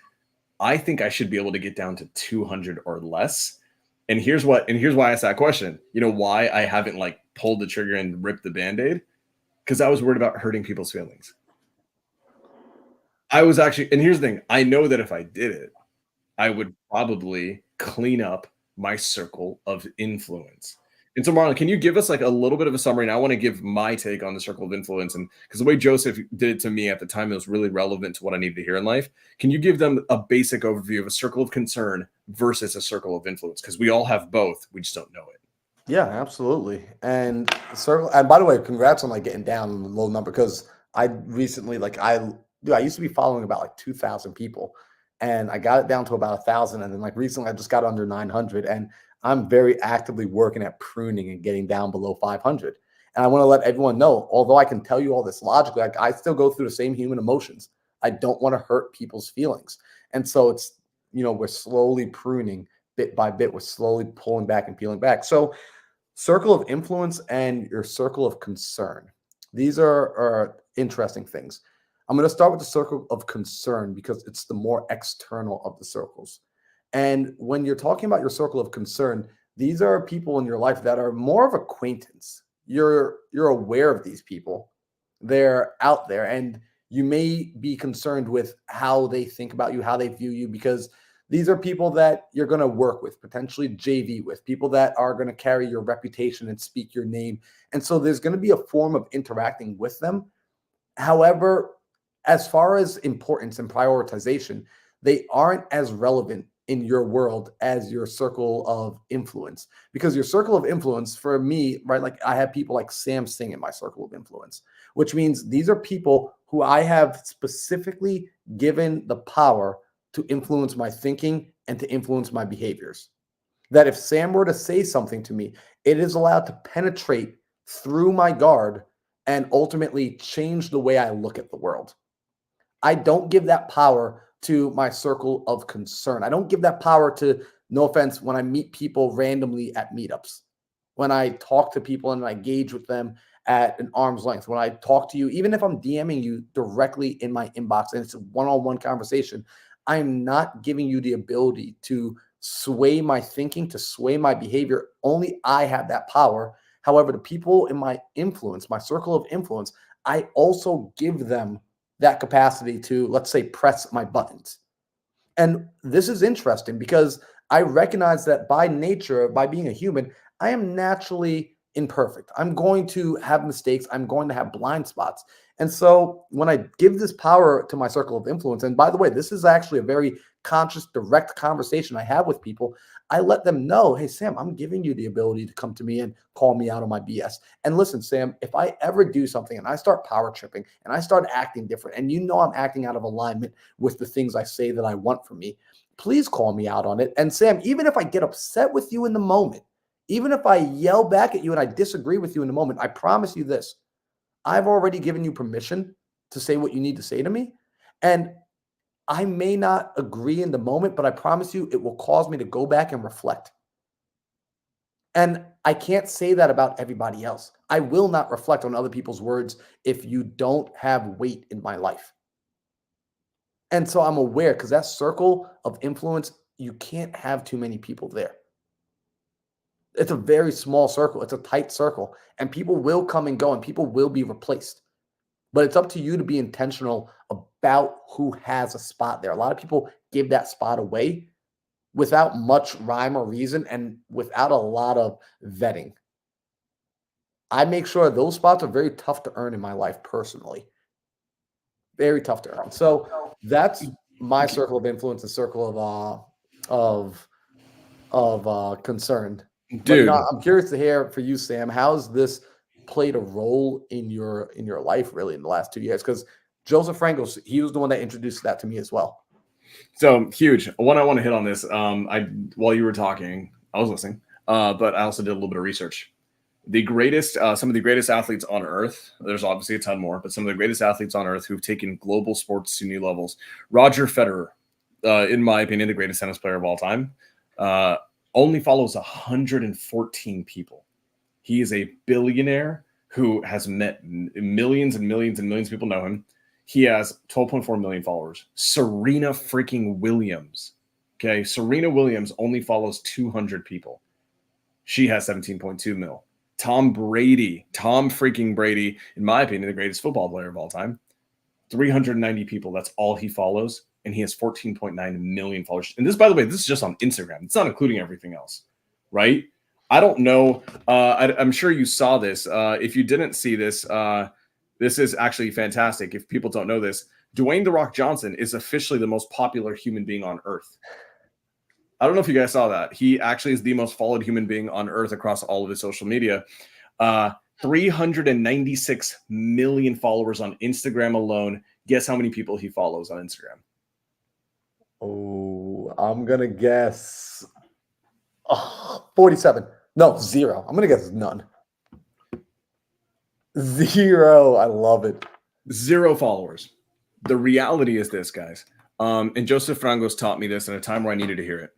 I think I should be able to get down to 200 or less. And here's why I asked that question. You know why I haven't like pulled the trigger and ripped the Band-Aid? Because I was worried about hurting people's feelings. I was actually, and here's the thing. I know that if I did it, I would probably clean up my circle of influence. And so, Marlon, can you give us like a little bit of a summary? And I want to give my take on the circle of influence, and because the way Joseph did it to me at the time, it was really relevant to what I needed to hear in life. Can you give them a basic overview of a circle of concern versus a circle of influence? Because we all have both, we just don't know it. Yeah, absolutely. And circle. And by the way, congrats on like getting down the low number because I recently I used to be following about like 2,000 people, and I got it down to about 1,000, and then like recently I just got under 900, and I'm very actively working at pruning and getting down below 500. And I want to let everyone know, although I can tell you all this logically, like I still go through the same human emotions. I don't want to hurt people's feelings, and so it's we're slowly pruning bit by bit. We're slowly pulling back and peeling back. So circle of influence and your circle of concern. These are interesting things. I'm going to start with the circle of concern because it's the more external of the circles. And when you're talking about your circle of concern, these are people in your life that are more of acquaintance. You're aware of these people. They're out there, and you may be concerned with how they think about you, how they view you, because these are people that you're going to work with, potentially JV with, people that are going to carry your reputation and speak your name. And so there's going to be a form of interacting with them. However, as far as importance and prioritization, they aren't as relevant in your world as your circle of influence. Because your circle of influence, for me, right, like I have people like Sam Singh in my circle of influence, which means these are people who I have specifically given the power to influence my thinking and to influence my behaviors. That if Sam were to say something to me, it is allowed to penetrate through my guard and ultimately change the way I look at the world. I don't give that power to my circle of concern. I don't give that power to, no offense, when I meet people randomly at meetups, when I talk to people and I engage with them at an arm's length, when I talk to you, even if I'm DMing you directly in my inbox and it's a one-on-one conversation, I'm not giving you the ability to sway my thinking, to sway my behavior. Only I have that power. However, the people in my influence, my circle of influence, I also give them that capacity to, let's say, press my buttons. And this is interesting because I recognize that by nature, by being a human, I am naturally imperfect. I'm going to have mistakes. I'm going to have blind spots. And so when I give this power to my circle of influence, and by the way, this is actually a very conscious, direct conversation I have with people, I let them know, hey, Sam, I'm giving you the ability to come to me and call me out on my BS. And listen, Sam, if I ever do something and I start power tripping and I start acting different, and I'm acting out of alignment with the things I say that I want from me, please call me out on it. And Sam, even if I get upset with you in the moment, even if I yell back at you and I disagree with you in the moment, I promise you this, I've already given you permission to say what you need to say to me. And I may not agree in the moment, but I promise you it will cause me to go back and reflect. And I can't say that about everybody else. I will not reflect on other people's words if you don't have weight in my life. And so I'm aware, because that circle of influence, you can't have too many people there. It's a very small circle. It's a tight circle, and people will come and go and people will be replaced. But it's up to you to be intentional about who has a spot there. A lot of people give that spot away without much rhyme or reason and without a lot of vetting. I make sure those spots are very tough to earn in my life personally. Very tough to earn. So that's my circle of influence, the circle of concern. Dude, But I'm curious to hear for you, Sam. How's this played a role in your life really in the last 2 years? Because Joseph Franco, he was the one that introduced that to me as well. so huge. One, I want to hit on this. While you were talking, I was listening, but I also did a little bit of research. The greatest, some of the greatest athletes on earth. There's obviously a ton more, but some of the greatest athletes on earth who've taken global sports to new levels. Roger Federer, in my opinion, the greatest tennis player of all time, only follows 114 people. He is a billionaire who has met millions and millions and millions of people know him. He has 12.4 million followers. Serena freaking Williams. Okay. Serena Williams only follows 200 people. She has 17.2 mil. Tom freaking Brady, in my opinion, the greatest football player of all time, 390 people. That's all he follows. And he has 14.9 million followers. And this, by the way, this is just on Instagram. It's not including everything else, right? I don't know. I'm sure you saw this. If you didn't see this, this is actually fantastic. If people don't know this, Dwayne The Rock Johnson is officially the most popular human being on Earth. I don't know if you guys saw that. He actually is the most followed human being on Earth across all of his social media. 396 million followers on Instagram alone. Guess how many people he follows on Instagram? Oh, I'm gonna guess 47. No, 0. I'm gonna guess none. 0. I love it. 0 followers. The reality is this, guys. And Joseph Frangos taught me this in a time where I needed to hear it.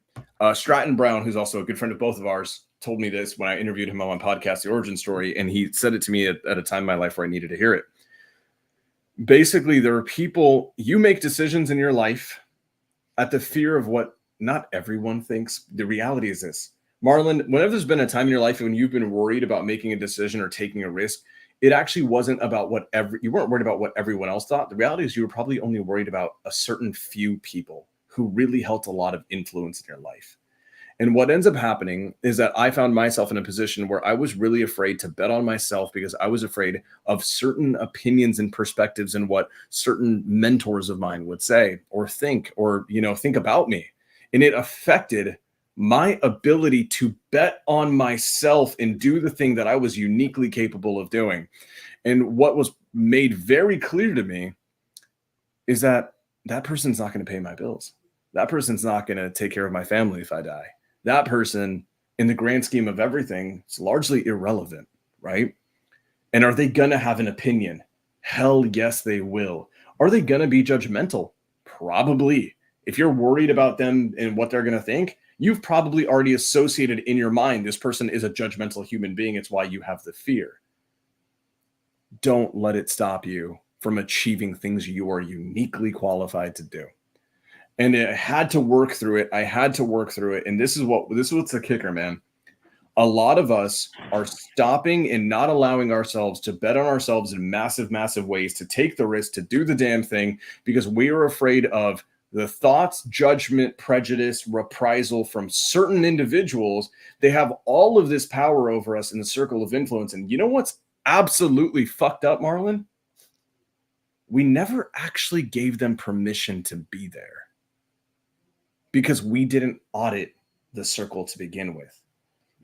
Stratton Brown, who's also a good friend of both of ours, told me this when I interviewed him on my podcast, The Origin Story, and he said it to me at a time in my life where I needed to hear it. Basically, there are people, you make decisions in your life at the fear of what not everyone thinks. The reality is this. Marlon, whenever there's been a time in your life when you've been worried about making a decision or taking a risk, it actually wasn't about you weren't worried about what everyone else thought. The reality is you were probably only worried about a certain few people who really held a lot of influence in your life. And what ends up happening is that I found myself in a position where I was really afraid to bet on myself because I was afraid of certain opinions and perspectives and what certain mentors of mine would say or think about me. And it affected my ability to bet on myself and do the thing that I was uniquely capable of doing. And what was made very clear to me is that that person's not going to pay my bills. That person's not going to take care of my family if I die. That person, in the grand scheme of everything, is largely irrelevant, right? And are they going to have an opinion? Hell yes, they will. Are they going to be judgmental? Probably. If you're worried about them and what they're going to think, you've probably already associated in your mind this person is a judgmental human being. It's why you have the fear. Don't let it stop you from achieving things you are uniquely qualified to do. And I had to work through it. And this is what's the kicker, man. A lot of us are stopping and not allowing ourselves to bet on ourselves in massive, massive ways, to take the risk, to do the damn thing, because we are afraid of the thoughts, judgment, prejudice, reprisal from certain individuals. They have all of this power over us in the circle of influence. And you know what's absolutely fucked up, Marlon? We never actually gave them permission to be there because we didn't audit the circle to begin with.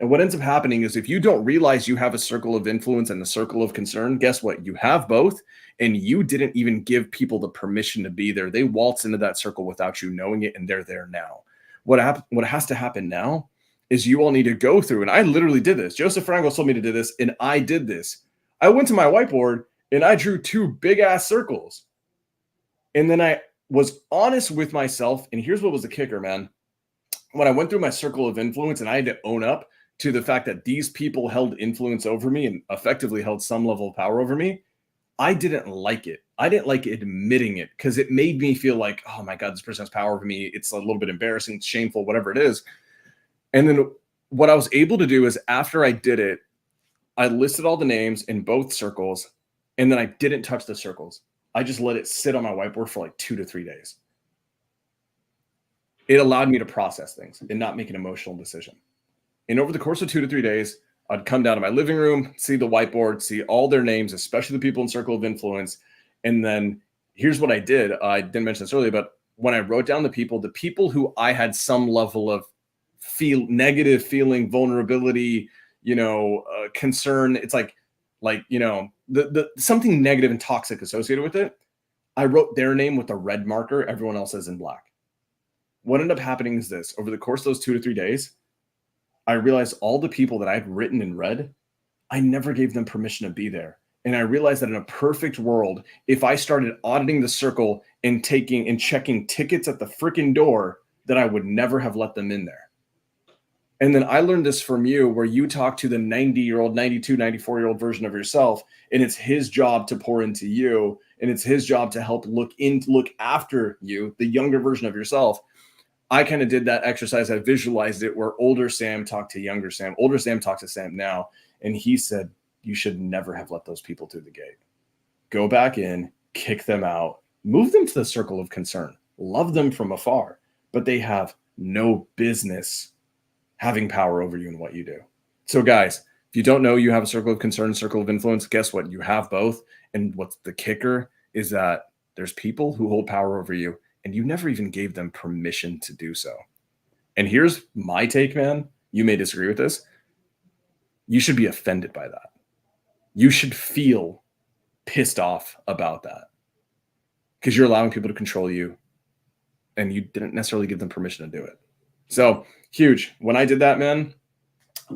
And what ends up happening is if you don't realize you have a circle of influence and a circle of concern, guess what? You have both, and you didn't even give people the permission to be there. They waltz into that circle without you knowing it, and they're there now. What has to happen now is you all need to go through, and I literally did this. Joseph Frangos told me to do this, and I did this. I went to my whiteboard, and I drew 2 big-ass circles. And then I was honest with myself, and here's what was the kicker, man. When I went through my circle of influence and I had to own up to the fact that these people held influence over me and effectively held some level of power over me, I didn't like it. I didn't like admitting it because it made me feel like, oh my God, this person has power over me. It's a little bit embarrassing, shameful, whatever it is. And then what I was able to do is after I did it, I listed all the names in both circles, and then I didn't touch the circles. I just let it sit on my whiteboard for like 2 to 3 days. It allowed me to process things and not make an emotional decision. And over the course of 2 to 3 days, I'd come down to my living room, see the whiteboard, see all their names, especially the people in circle of influence. And then here's what I did. I didn't mention this earlier, but when I wrote down the people who I had some level of negative feeling, vulnerability, concern, it's like the something negative and toxic associated with it. I wrote their name with a red marker. Everyone else is in black. What ended up happening is this: over the course of those 2 to 3 days, I realized all the people that I'd written in red, I never gave them permission to be there. And I realized that in a perfect world, if I started auditing the circle and checking tickets at the freaking door, that I would never have let them in there. And then I learned this from you, where you talk to the 90-year-old, 92, 94-year-old version of yourself, and it's his job to pour into you, and it's his job to help look after you, the younger version of yourself. I kind of did that exercise. I visualized it where older Sam talked to younger Sam. Older Sam talks to Sam now, and he said, you should never have let those people through the gate. Go back in, kick them out, move them to the circle of concern, love them from afar, but they have no business having power over you and what you do. So guys, if you don't know you have a circle of concern, circle of influence, guess what? You have both. And what's the kicker is that there's people who hold power over you and you never even gave them permission to do so. And here's my take, man. You may disagree with this. You should be offended by that. You should feel pissed off about that because you're allowing people to control you and you didn't necessarily give them permission to do it. So huge. When I did that, man,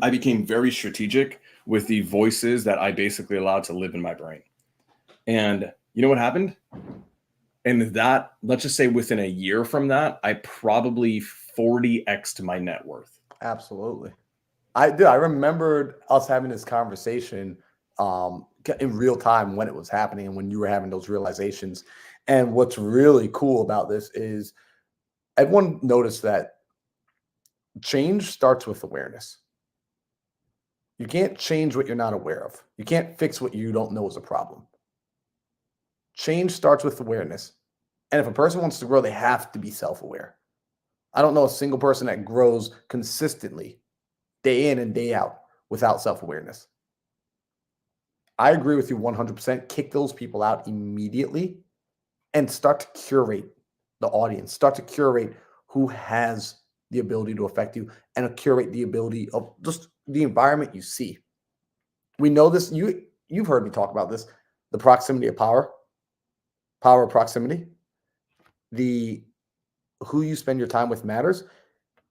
I became very strategic with the voices that I basically allowed to live in my brain. And you know what happened? And that, let's just say within a year from that, I probably 40x'd my net worth. Absolutely. I remembered us having this conversation in real time when it was happening and when you were having those realizations. And what's really cool about this is everyone noticed that change starts with awareness. You can't change what you're not aware of. You can't fix what you don't know is a problem. Change starts with awareness. And if a person wants to grow, they have to be self-aware. I don't know a single person that grows consistently day in and day out without self-awareness. I agree with you 100%. Kick those people out immediately and start to curate the audience. Start to curate who has the ability to affect you and curate the ability of just the environment you see. We know this. You've heard me talk about this. The proximity of power of proximity. The who you spend your time with matters.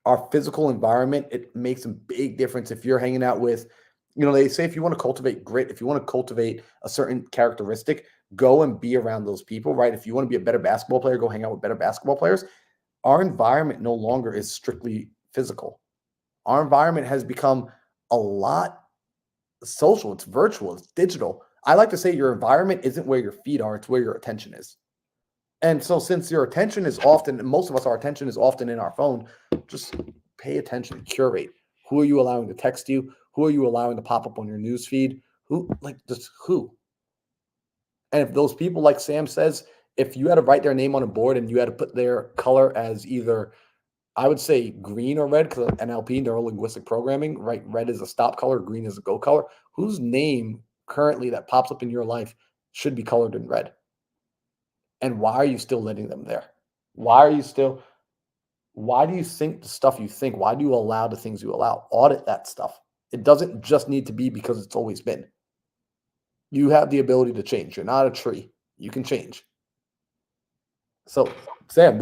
Our physical environment, it makes a big difference. If you're hanging out with, they say if you want to cultivate grit, if you want to cultivate a certain characteristic, go and be around those people, right? If you want to be a better basketball player, go hang out with better basketball players. Our environment no longer is strictly physical. Our environment has become a lot social. It's virtual. It's digital. I like to say your environment isn't where your feet are. It's where your attention is. And so since your attention is often, most of us, our attention is often in our phone, just pay attention, curate. Who are you allowing to text you? Who are you allowing to pop up on your news feed? Who? And if those people, like Sam says, if you had to write their name on a board and you had to put their color as either, I would say green or red, because NLP, neuro-linguistic programming, right? Red is a stop color, green is a go color. Whose name currently that pops up in your life should be colored in red? And why are you still letting them there? Why do you think the stuff you think? Why do you allow the things you allow? Audit that stuff. It doesn't just need to be because it's always been. You have the ability to change. You're not a tree. You can change. So, Sam,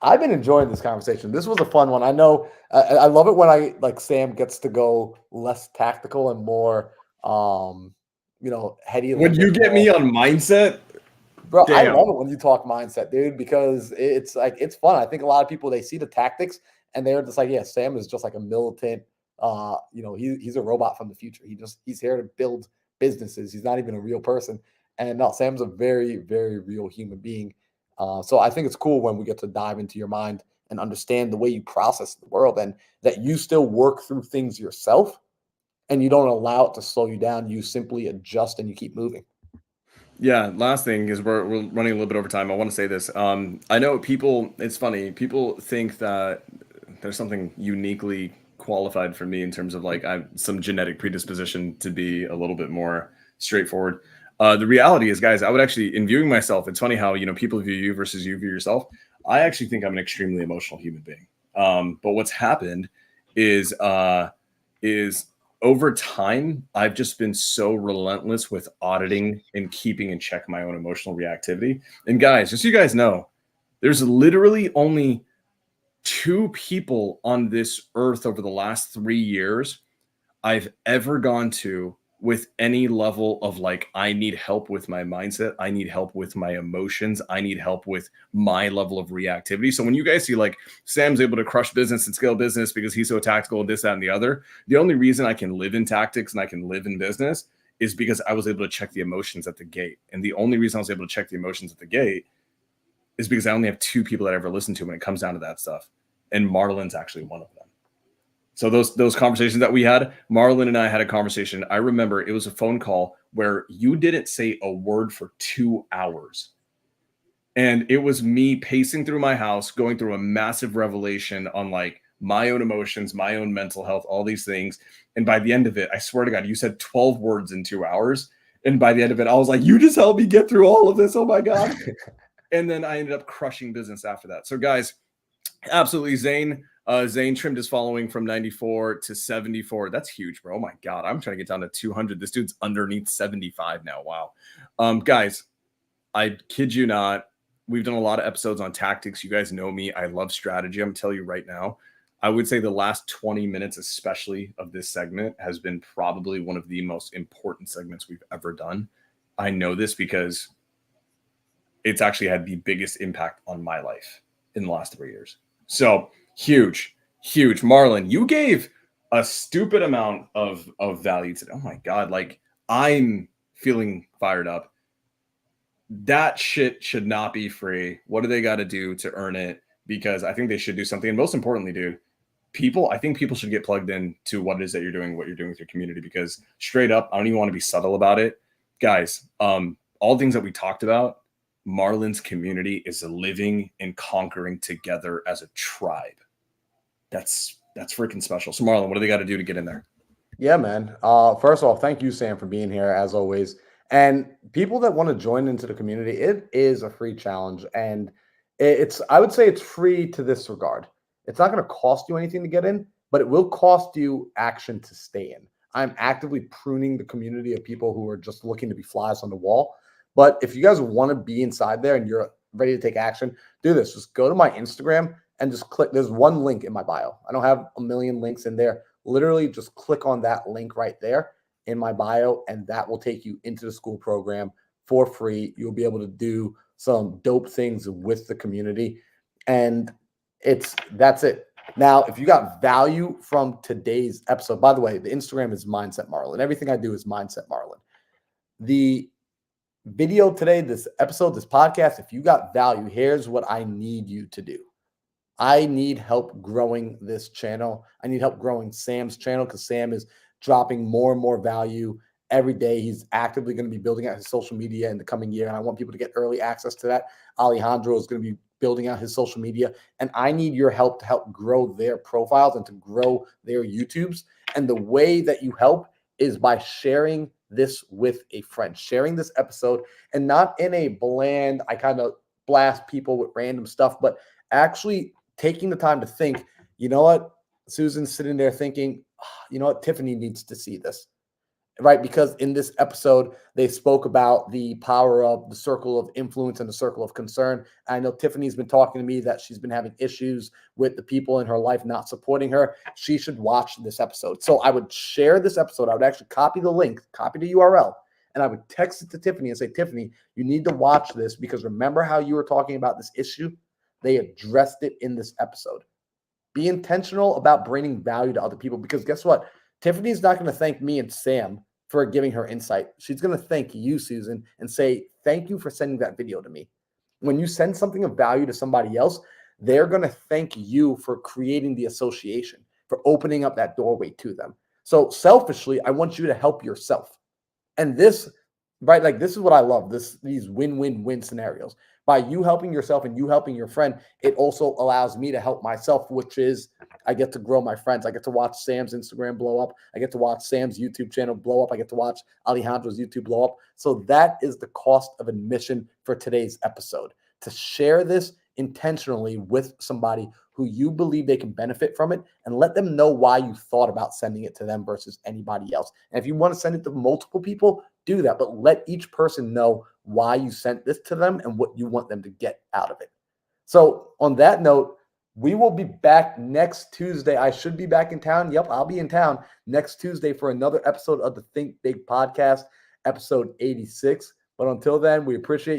I've been enjoying this conversation. This was a fun one. I know I love it when Sam gets to go less tactical and more, heady. When you get me on mindset, bro, damn. I love it when you talk mindset, dude, because it's fun. I think a lot of people, they see the tactics and they're just like, yeah, Sam is just like a militant. He's a robot from the future. He's here to build businesses. He's not even a real person. And no, Sam's a very, very real human being. So I think it's cool when we get to dive into your mind and understand the way you process the world and that you still work through things yourself and you don't allow it to slow you down. You simply adjust and you keep moving. Yeah, last thing is we're running a little bit over time. I want to say this. I know people, it's funny, people think that there's something uniquely qualified for me in terms of I have some genetic predisposition to be a little bit more straightforward. The reality is, guys, I would actually, in viewing myself, it's funny how, people view you versus you view yourself. I actually think I'm an extremely emotional human being. But what's happened is over time, I've just been so relentless with auditing and keeping in check my own emotional reactivity. And guys, just so you guys know, there's literally only 2 people on this earth over the last 3 years I've ever gone to with any level of I need help with my mindset. I need help with my emotions. I need help with my level of reactivity. So when you guys see Sam's able to crush business and scale business because he's so tactical and this, that, and the other, the only reason I can live in tactics and I can live in business is because I was able to check the emotions at the gate. And the only reason I was able to check the emotions at the gate is because I only have 2 people that I ever listen to when it comes down to that stuff. And Marlon's actually one of them. So those conversations that we had, Marlon and I had a conversation. I remember it was a phone call where you didn't say a word for 2 hours. And it was me pacing through my house, going through a massive revelation on my own emotions, my own mental health, all these things. And by the end of it, I swear to God, you said 12 words in 2 hours. And by the end of it, I was like, you just helped me get through all of this. Oh my God. And then I ended up crushing business after that. So guys, absolutely, Zane. Zane trimmed his following from 94 to 74. That's huge, bro. Oh my God. I'm trying to get down to 200. This dude's underneath 75 now. Wow. Guys, I kid you not. We've done a lot of episodes on tactics. You guys know me. I love strategy. I'm telling you right now. I would say the last 20 minutes, especially of this segment, has been probably one of the most important segments we've ever done. I know this because it's actually had the biggest impact on my life in the last 3 years. So huge. Marlon, you gave a stupid amount of value today. Oh my God. Like, I'm feeling fired up. That shit should not be free. What do they got to do to earn it? Because I think they should do something. And most importantly, dude, I think people should get plugged in to what it is that you're doing, what you're doing with your community, because straight up, I don't even want to be subtle about it. Guys, all things that we talked about, Marlon's community is living and conquering together as a tribe. That's freaking special. So Marlon, what do they got to do to get in there? Yeah, man. First of all, thank you, Sam, for being here as always. And people that want to join into the community, it is a free challenge. And I would say it's free to this regard. It's not going to cost you anything to get in, but it will cost you action to stay in. I'm actively pruning the community of people who are just looking to be flies on the wall. But if you guys want to be inside there and you're ready to take action, do this. Just go to my Instagram and just click. There's one link in my bio. I don't have a million links in there. Literally just click on that link right there in my bio, and that will take you into the school program for free. You'll be able to do some dope things with the community. And that's it. Now, if you got value from today's episode, by the way, the Instagram is Mindset Marlon. Everything I do is Mindset Marlon. The video today, this episode, this podcast, if you got value, here's what I need you to do. I need help growing this channel. I need help growing Sam's channel because Sam is dropping more and more value every day. He's actively going to be building out his social media in the coming year, and I want people to get early access to that. Alejandro is going to be building out his social media, and I need your help to help grow their profiles and to grow their YouTubes. And the way that you help is by sharing this with a friend, sharing this episode, and not in a bland, I kind of blast people with random stuff, but actually taking the time to think, you know what, Susan's sitting there thinking, you know what, Tiffany needs to see this, right? Because in this episode, they spoke about the power of the circle of influence and the circle of concern. I know Tiffany's been talking to me that she's been having issues with the people in her life not supporting her. She should watch this episode. So I would share this episode. I would actually copy the link, copy the URL, and I would text it to Tiffany and say, Tiffany, you need to watch this because remember how you were talking about this issue? They addressed it in this episode. Be intentional about bringing value to other people because guess what? Tiffany's not going to thank me and Sam for giving her insight. She's going to thank you, Susan, and say, thank you for sending that video to me. When you send something of value to somebody else, they're going to thank you for creating the association, for opening up that doorway to them. So selfishly, I want you to help yourself. And this, right, like this is what I love, these win-win-win scenarios. By you helping yourself and you helping your friend, it also allows me to help myself, which is I get to grow my friends. I get to watch Sam's Instagram blow up. I get to watch Sam's YouTube channel blow up. I get to watch Alejandro's YouTube blow up. So that is the cost of admission for today's episode, to share this intentionally with somebody who you believe they can benefit from it and let them know why you thought about sending it to them versus anybody else. And if you want to send it to multiple people, do that, but let each person know why you sent this to them and what you want them to get out of it. So on that note, we will be back next Tuesday. I should be back in town. Yep, I'll be in town next Tuesday for another episode of the Think Big podcast, episode 86. But until then, we appreciate